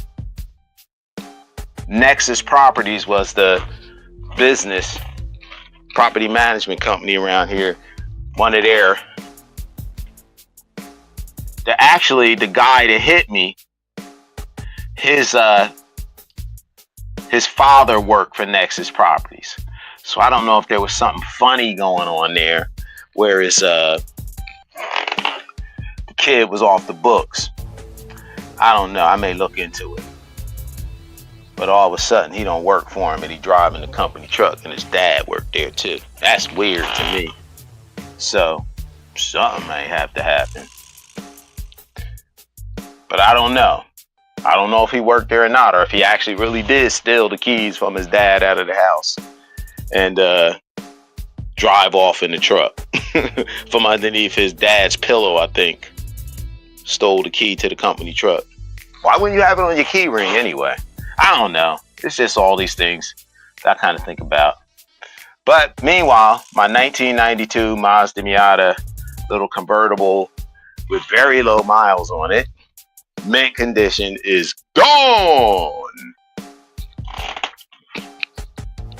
Nexus Properties was the business property management company around here. One of their, the guy that hit me, his father worked for Nexus Properties. So I don't know if there was something funny going on there, whereas the kid was off the books. I don't know. I may look into it. But all of a sudden, he don't work for him, and he driving the company truck, and his dad worked there too. That's weird to me. So something may have to happen. But I don't know. I don't know if he worked there or not, or if he actually really did steal the keys from his dad out of the house and drive off in the truck from underneath his dad's pillow, I think. Stole the key to the company truck. Why wouldn't you have it on your key ring anyway? I don't know. It's just all these things that I kind of think about. But meanwhile, my 1992 Mazda Miata little convertible with very low miles on it, mint condition, is gone.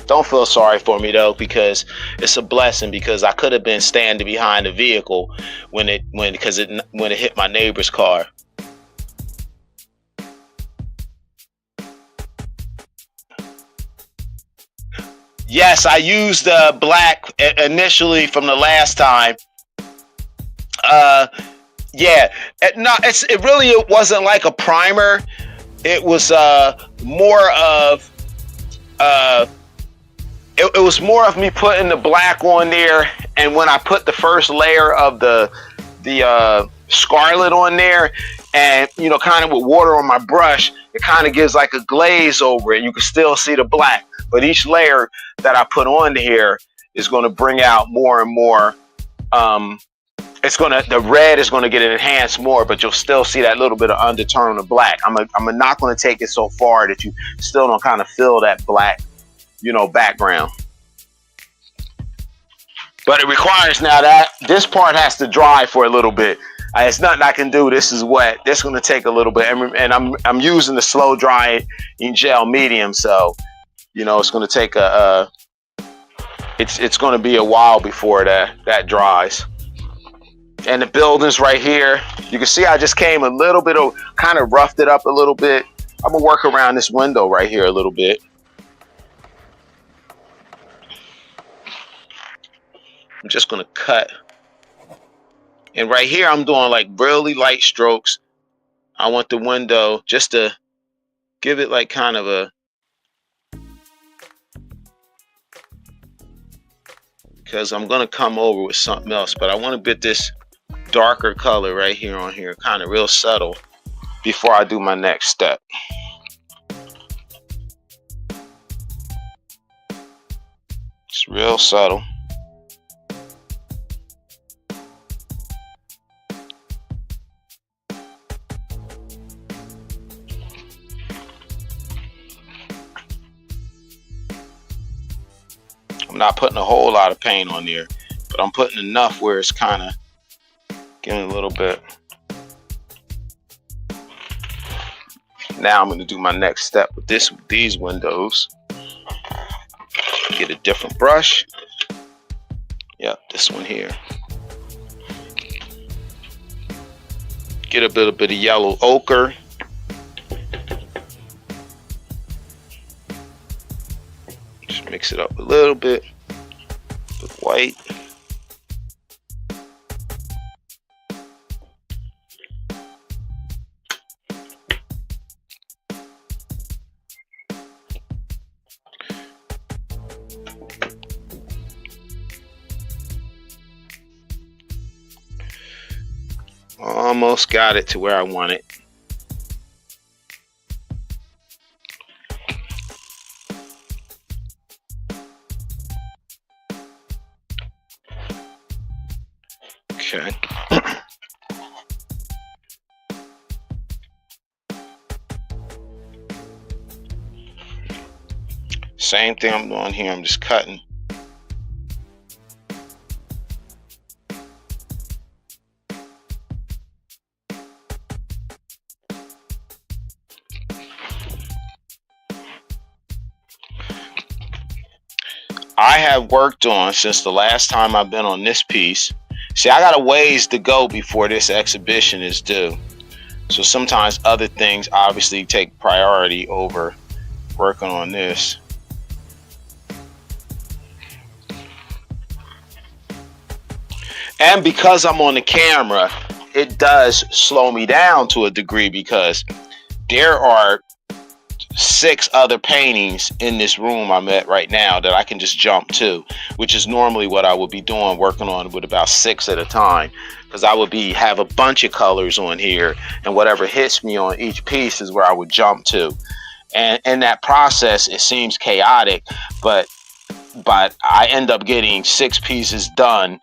Don't feel sorry for me though, because it's a blessing, because I could have been standing behind the vehicle when it hit my neighbor's car. Yes, I used black initially from the last time. It really wasn't like a primer. It was more of it was more of me putting the black on there, and when I put the first layer of the scarlet on there, and kind of with water on my brush, it kind of gives like a glaze over it. You can still see the black, but each layer that I put on here is going to bring out more and more. The red is going to get enhanced more, but you'll still see that little bit of undertone of black. I'm not going to take it so far that you still don't kind of feel that black, background. But it requires now that this part has to dry for a little bit. It's nothing I can do. This is wet. This is going to take a little bit, and I'm using the slow drying gel medium, so it's going to take it's going to be a while before that dries. And the buildings right here, you can see I just came a little bit of kind of roughed it up a little bit. I'm gonna work around this window right here a little bit. I'm just gonna cut. And right here, I'm doing like really light strokes. I want the window just to give it like kind of a, because I'm gonna come over with something else, but I want to bit this darker color right here on here, kind of real subtle, before I do my next step. It's real subtle. I'm not putting a whole lot of paint on there, but I'm putting enough where it's kind of getting a little bit. Now I'm going to do my next step with these windows. Get a different brush. Yep, this one here. Get a little bit of yellow ochre. Just mix it up a little bit with white. Almost got it to where I want it. Okay. Same thing I'm doing here. I'm just cutting. I have worked on, since the last time I've been on this piece. See, I got a ways to go before this exhibition is due. So sometimes other things obviously take priority over working on this. And because I'm on the camera, it does slow me down to a degree, because there are 6 other paintings in this room I'm at right now that I can just jump to, which is normally what I would be doing, working on with about 6 at a time, because I would have a bunch of colors on here, and whatever hits me on each piece is where I would jump to. And in that process, it seems chaotic, but I end up getting 6 pieces done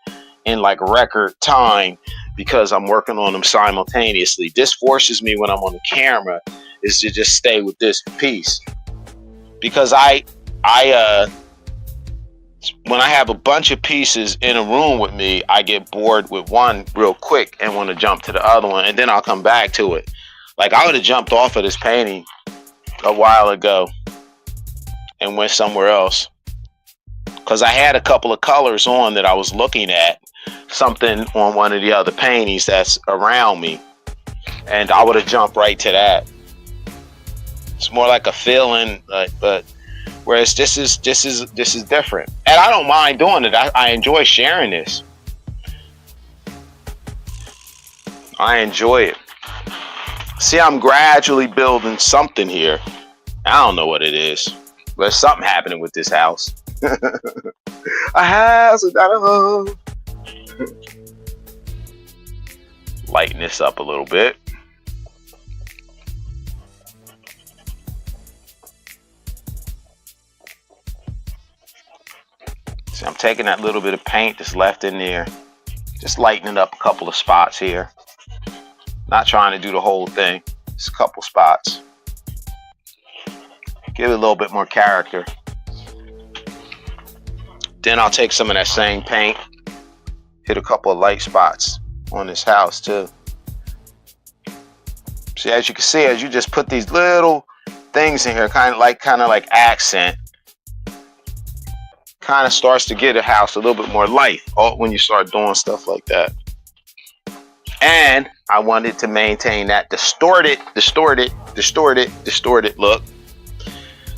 in like record time because I'm working on them simultaneously. This forces me, when I'm on the camera, is to just stay with this piece, because I when I have a bunch of pieces in a room with me, I get bored with one real quick and want to jump to the other one, and then I'll come back to it. Like, I would have jumped off of this painting a while ago and went somewhere else, because I had a couple of colors on that I was looking at, something on one of the other paintings that's around me, and I would have jumped right to that. It's more like a feeling, but whereas this is different, and I don't mind doing it. I enjoy sharing this. I enjoy it. See, I'm gradually building something here. I don't know what it is, but there's something happening with this house. A house without a home. Lighten this up a little bit. See, I'm taking that little bit of paint that's left in there, just lightening up a couple of spots here. Not trying to do the whole thing, just a couple spots. Give it a little bit more character. Then I'll take some of that same paint, hit a couple of light spots on this house too. See, as you can see, as you just put these little things in here, kind of like accent, kind of starts to get a house a little bit more life when you start doing stuff like that. And I wanted to maintain that distorted look.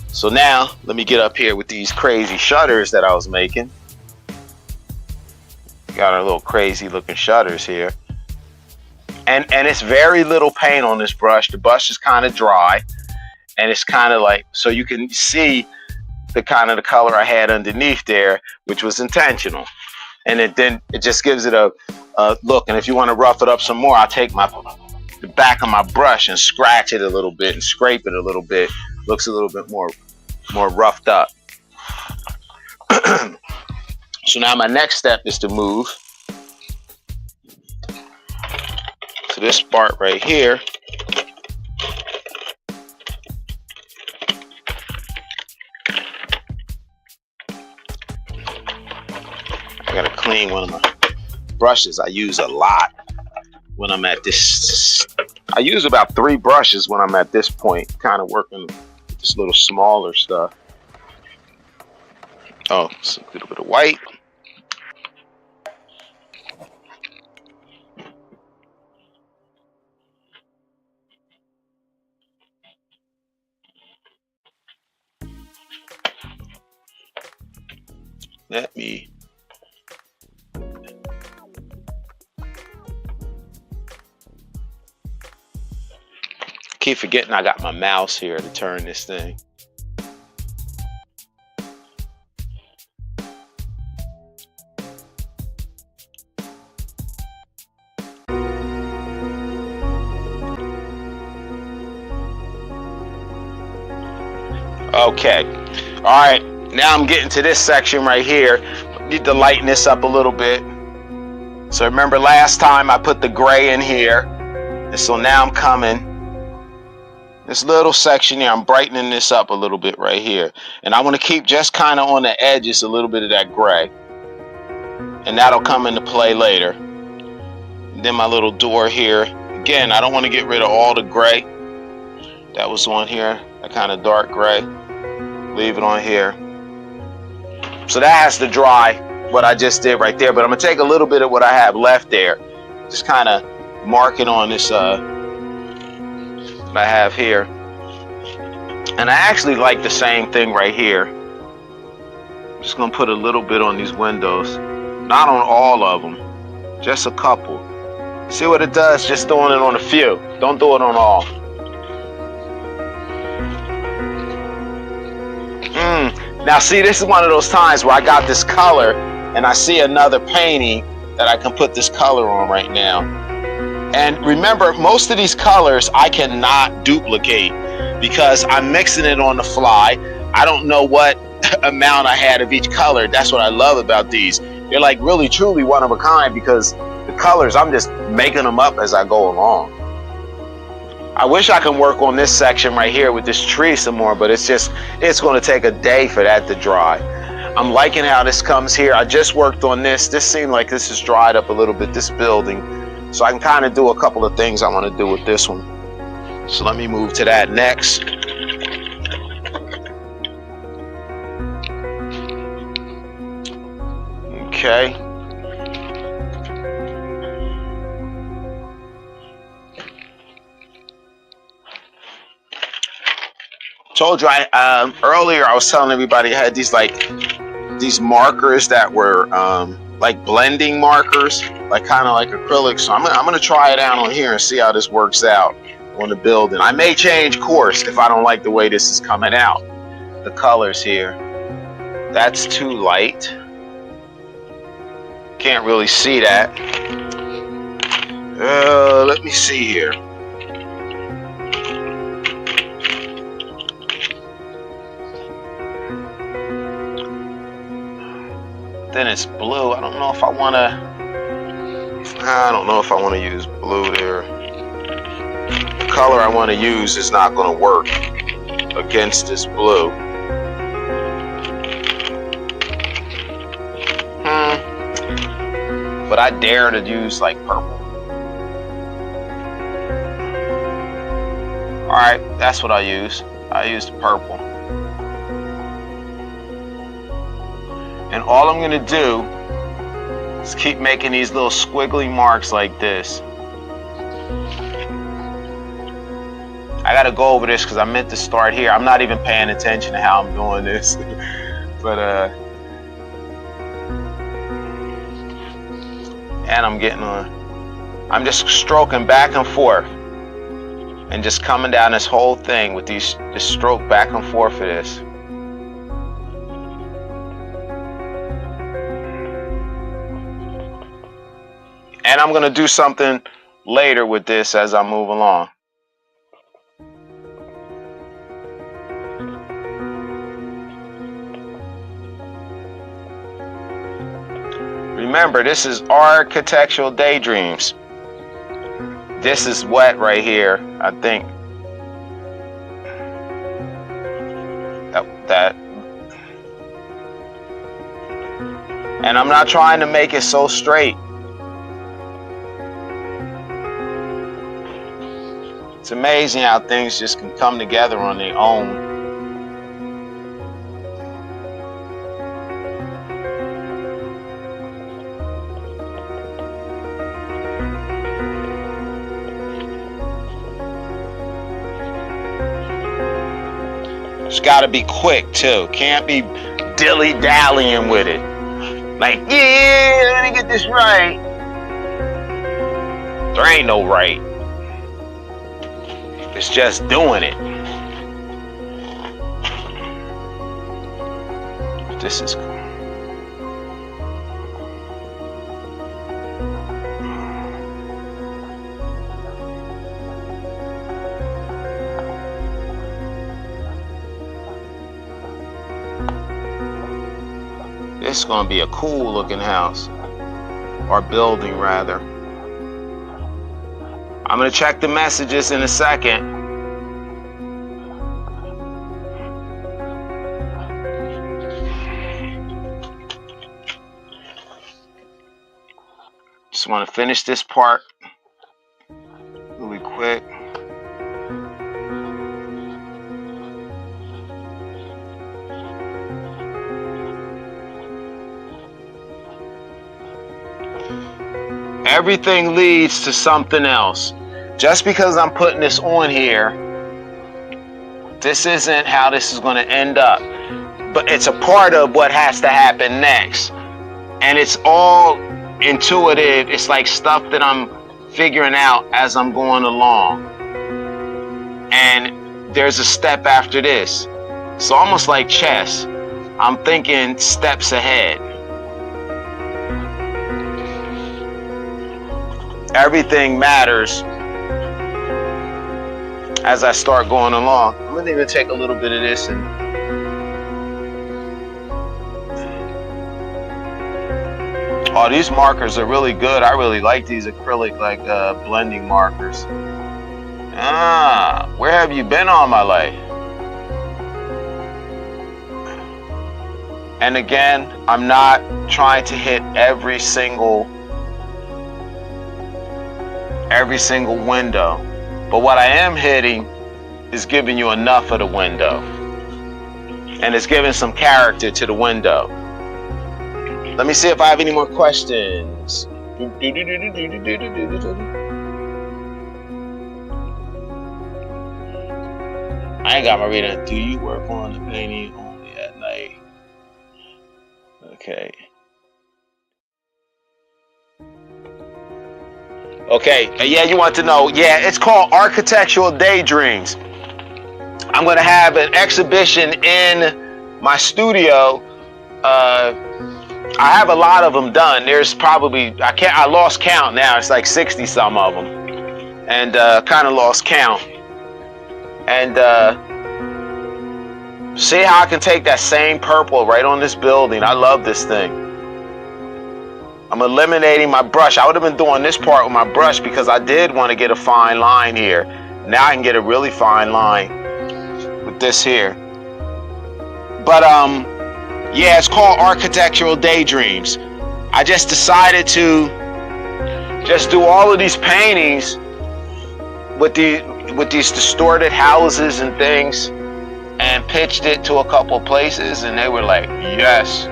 So now let me get up here with these crazy shutters that I was making. Got our little crazy looking shutters here. And it's very little paint on this brush. The brush is kind of dry, and it's kind of like, so you can see the kind of the color I had underneath there, which was intentional. And it just gives it a look. And if you want to rough it up some more, I'll take the back of my brush and scratch it a little bit and scrape it a little bit. Looks a little bit more roughed up. So now my next step is to move to this part right here. I gotta clean one of my brushes. I use a lot when I'm at this. I use about 3 brushes when I'm at this point, kind of working with this little smaller stuff. Oh, just a little bit of white. Let me keep forgetting I got my mouse here to turn this thing. Okay, all right, now I'm getting to this section right here. Need to lighten this up a little bit. So remember last time I put the gray in here, and so now I'm coming. This little section here, I'm brightening this up a little bit right here. And I want to keep just kind of on the edges a little bit of that gray. And that'll come into play later. And then my little door here. Again, I don't want to get rid of all the gray that was on here. That kind of dark gray. Leave it on here. So that has to dry, what I just did right there. But I'm going to take a little bit of what I have left there. Just kind of mark it on this I have here. And I actually like the same thing right here. I'm just gonna put a little bit on these windows, not on all of them, just a couple. See what it does just doing it on a few. Don't do it on all. Now see, this is one of those times where I got this color and I see another painting that I can put this color on right now. And remember, most of these colors I cannot duplicate because I'm mixing it on the fly. I don't know what amount I had of each color. That's what I love about these. They're like really truly one of a kind because the colors, I'm just making them up as I go along. I wish I could work on this section right here with this tree some more, but it's going to take a day for that to dry. I'm liking how this comes here. I just worked on this. This seemed like this is dried up a little bit, this building. So I can kind of do a couple of things I want to do with this one. So let me move to that next. Okay. Told you earlier I was telling everybody I had these markers that were like blending markers, like kind of like acrylic. So I'm gonna try it out on here and see how this works out on the building. I may change course if I don't like the way this is coming out. The colors here, that's too light. Can't really see that. Let me see here. Then it's blue. I don't know if I want to use blue there. The color I want to use is not going to work against this blue. But I dare to use like purple. Alright, that's what I use. I use the purple. And all I'm going to do is keep making these little squiggly marks like this. I got to go over this because I meant to start here. I'm not even paying attention to how I'm doing this. But, and I'm just stroking back and forth. And just coming down this whole thing with this stroke back and forth of this. And I'm going to do something later with this as I move along. Remember, this is Architectural Daydreams. This is wet right here, I think. That. And I'm not trying to make it so straight. It's amazing how things just can come together on their own. It's got to be quick too. Can't be dilly-dallying with it. Like, yeah, let me get this right. There ain't no right. It's just doing it. This is cool. This is going to be a cool looking house. Or building, rather. I'm going to check the messages in a second. Just want to finish this part really quick. Everything leads to something else. Just because I'm putting this on here, this isn't how this is going to end up. But it's a part of what has to happen next. And it's all intuitive. It's like stuff that I'm figuring out as I'm going along. And there's a step after this. It's almost like chess. I'm thinking steps ahead. Everything matters as I start going along. I'm gonna even take a little bit of this and oh, these markers are really good. I really like these acrylic blending markers. Ah, where have you been all my life? And again, I'm not trying to hit every single window. But what I am hitting is giving you enough of the window. And it's giving some character to the window. Let me see if I have any more questions. I ain't got my reading. Do you work on the painting only at night? Okay. Okay, yeah, you want to know. Yeah, it's called Architectural Daydreams. I'm going to have an exhibition in my studio. I have a lot of them done. There's probably, I lost count now. It's like 60 some of them. And kind of lost count. And see how I can take that same purple right on this building. I love this thing. I'm eliminating my brush. I would have been doing this part with my brush because I did want to get a fine line here. Now I can get a really fine line with this here. But yeah, it's called Architectural Daydreams. I just decided to just do all of these paintings with these distorted houses and things, and pitched it to a couple places, and they were like, yes,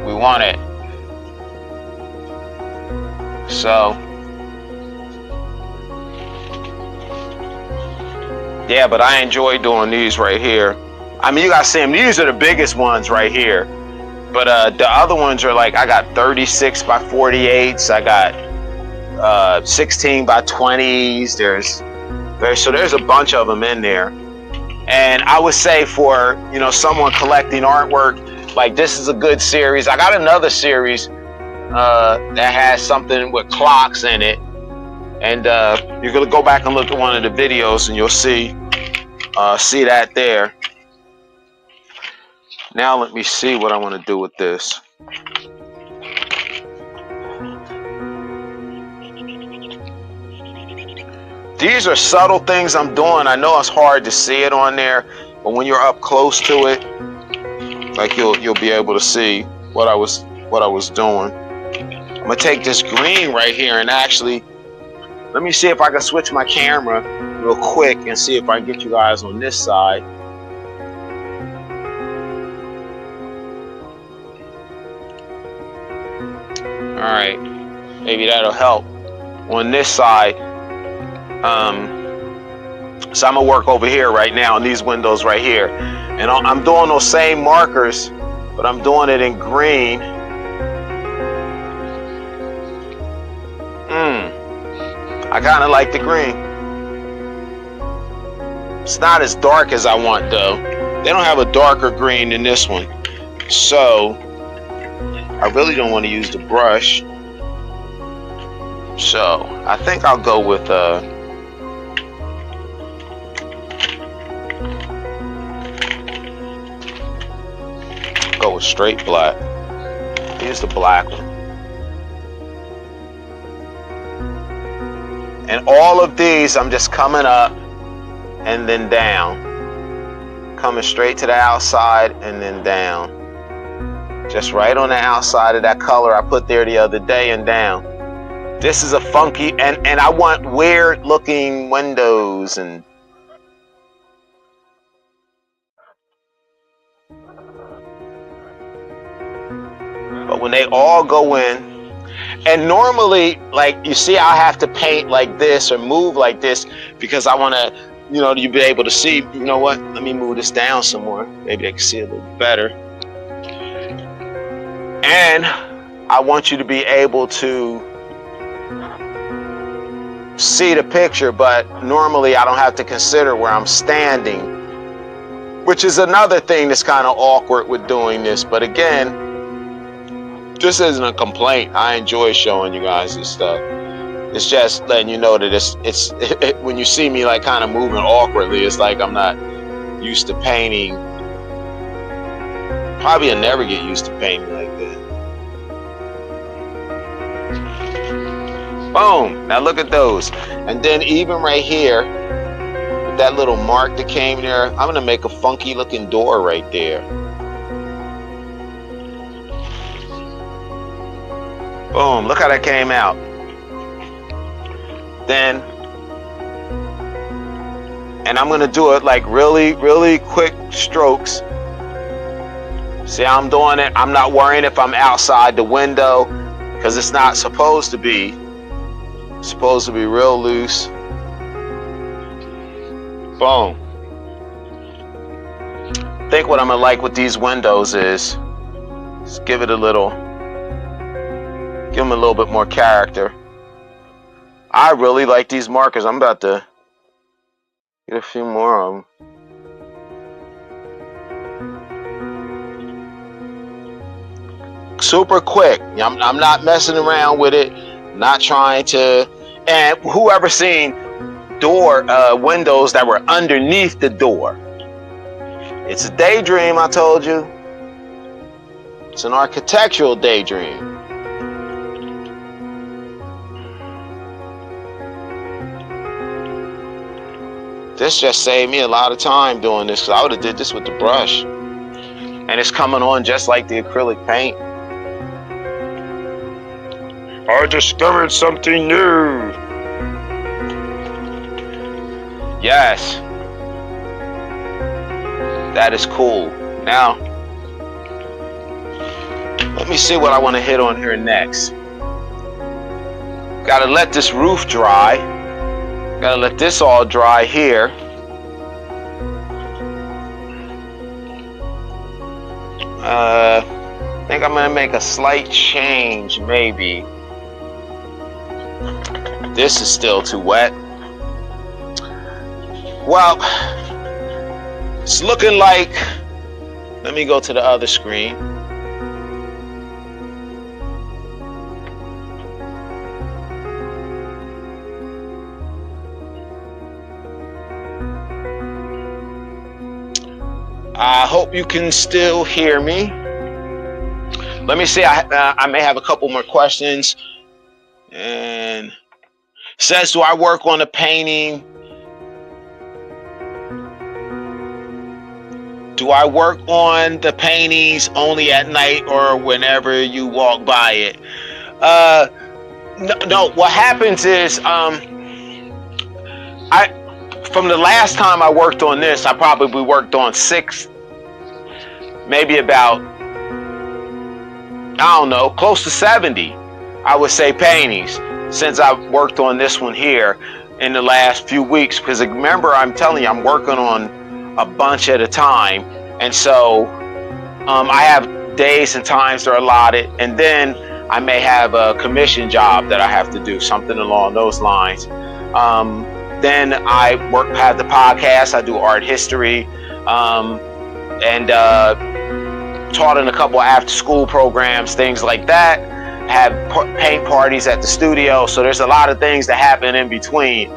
we want it. So yeah, but I enjoy doing these right here. I mean, you guys see them. These are the biggest ones right here. But the other ones are like, I got 36 by 48s. I got 16 by 20s. There's a bunch of them in there. And I would say for, someone collecting artwork, like this is a good series. I got another series that has something with clocks in it. And you're going to go back and look at one of the videos and you'll see that there. Now let me see what I want to do with this. These are subtle things I'm doing. I know it's hard to see it on there, but when you're up close to it, like you'll be able to see what I was doing. I'm gonna take this green right here and actually, let me see if I can switch my camera real quick and see if I can get you guys on this side. All right, maybe that'll help on this side. So I'm gonna work over here right now in these windows right here, and I'm doing those same markers, but I'm doing it in green. I kind of like the green. It's not as dark as I want though. They don't have a darker green than this one, so I really don't want to use the brush. So I think I'll go with straight black. Here's the black one. And all of these, I'm just coming up and then down. Coming straight to the outside and then down. Just right on the outside of that color I put there the other day and down. This is a funky, and I want weird looking windows, and but when they all go in, and normally, like, you see, I have to paint like this or move like this because I want to, you be able to see. You know what? Let me move this down some more. Maybe they can see a little better. And I want you to be able to see the picture, but normally I don't have to consider where I'm standing, which is another thing that's kind of awkward with doing this. But again, this isn't a complaint. I enjoy showing you guys this stuff. It's just letting you know that it's when you see me like kind of moving awkwardly, it's like I'm not used to painting. Probably I'll never get used to painting like that. Boom. Now look at those. And then even right here, with that little mark that came there, I'm going to make a funky looking door right there. Boom, look how that came out. Then, and I'm gonna do it like really, really quick strokes. See how I'm doing it? I'm not worrying if I'm outside the window because it's not supposed to be. It's supposed to be real loose. Boom. I think what I'm gonna like with these windows is just give them a little bit more character. I really like these markers. I'm about to get a few more of them. Super quick. I'm not messing around with it. Not trying to. And whoever seen windows that were underneath the door? It's a daydream, I told you. It's an architectural daydream. This just saved me a lot of time doing this, because I would have did this with the brush. And it's coming on just like the acrylic paint. I discovered something new. Yes. That is cool. Now, let me see what I want to hit on here next. Gotta let this roof dry. Gotta let this all dry here. I think I'm gonna make a slight change, maybe. This is still too wet. Well, it's looking like, let me go to the other screen. I hope you can still hear me. Let me see. I may have a couple more questions. And it says, do I work on the painting? Do I work on the paintings only at night or whenever you walk by it? No. What happens is, from the last time I worked on this, I probably worked on 6, maybe about, I don't know, close to 70, I would say, paintings since I've worked on this one here in the last few weeks. Because remember, I'm telling you, I'm working on a bunch at a time. And so I have days and times that are allotted. And then I may have a commission job that I have to do, something along those lines. Then I have the podcast. I do art history, and taught in a couple after school programs, things like that. Have paint parties at the studio. So there's a lot of things that happen in between.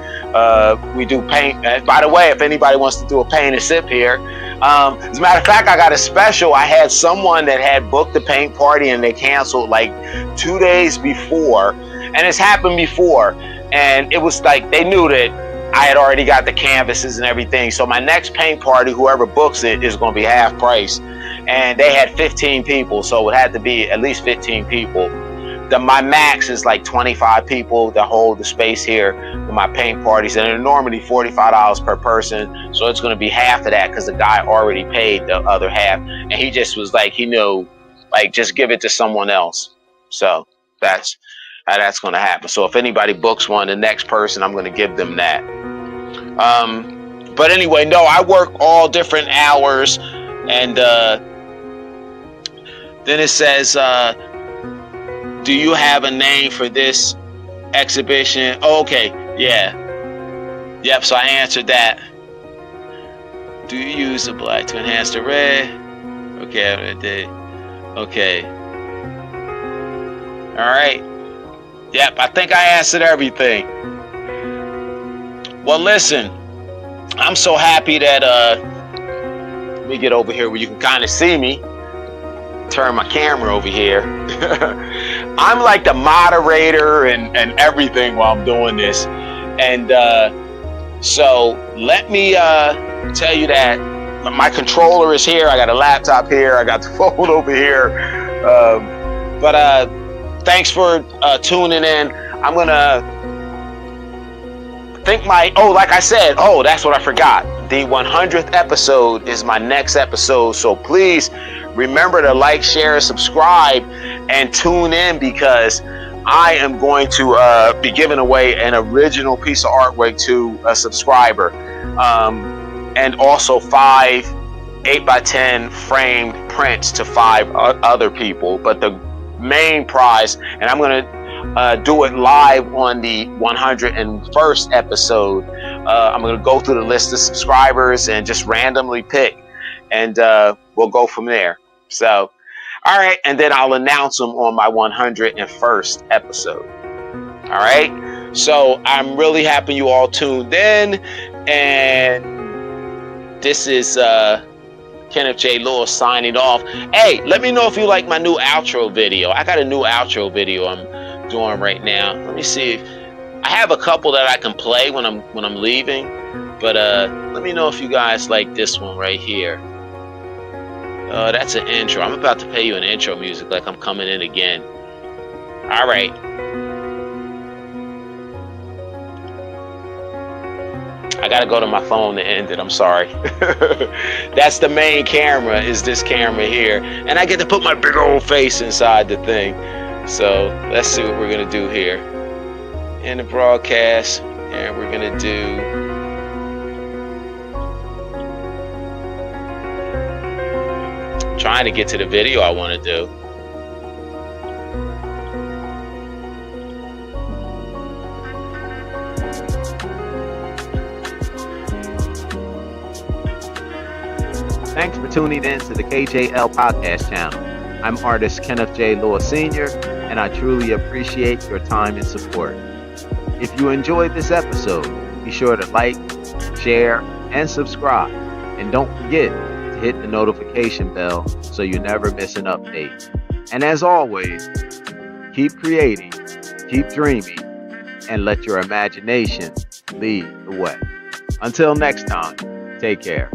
We do paint. By the way, if anybody wants to do a paint and sip here, as a matter of fact, I got a special. I had someone that had booked the paint party and they canceled like 2 days before, and it's happened before. And it was like they knew that I had already got the canvases and everything. So my next paint party, whoever books it, is going to be half price. And they had 15 people, so it had to be at least 15 people. my max is like 25 people that hold the space here for my paint parties, and they're normally $45 per person. So it's going to be half of that because the guy already paid the other half, and he just was like, he knew, like, just give it to someone else. So that's how that's going to happen. So if anybody books one, the next person, I'm going to give them that. But anyway, no, I work all different hours, and then it says, do you have a name for this exhibition? Oh, okay, yeah. Yep, so I answered that. Do you use the black to enhance the red? Okay, I did. Okay. All right. Yep, I think I answered everything. Well, listen, I'm so happy that, let me get over here where you can kind of see me. Turn my camera over here. I'm like the moderator and everything while I'm doing this. And so let me tell you that my controller is here. I got a laptop here. I got the phone over here. But thanks for tuning in. I'm going to like I said, that's what I forgot. The 100th episode is my next episode. So please remember to like, share, subscribe, and tune in, because I am going to be giving away an original piece of artwork to a subscriber, and also 5 8x10 framed prints to 5 other people. But the main prize, and I'm going to do it live on the 101st episode. I'm going to go through the list of subscribers and just randomly pick, and we'll go from there. So, all right, and then I'll announce them on my 101st episode. All right, so I'm really happy you all tuned in, and this is Kenneth J. Lewis signing off. Hey, let me know if you like my new outro video. I got a new outro video I'm doing right now. Let me see if I have a couple that I can play when I'm leaving, but let me know if you guys like this one right here. That's an intro. I'm about to play you an intro music like I'm coming in again. All right. I gotta go to my phone to end it. I'm sorry. That's the main camera, is this camera here, and I get to put my big old face inside the thing. So let's see what we're gonna do here in the broadcast, and we're gonna do trying to get to the video I want to do. Thanks for tuning in to the KJL podcast channel. I'm artist Kenneth J. Lewis Sr., and I truly appreciate your time and support. If you enjoyed this episode, be sure to like, share, and subscribe. And don't forget to hit the notification bell so you never miss an update. And as always, keep creating, keep dreaming, and let your imagination lead the way. Until next time, take care.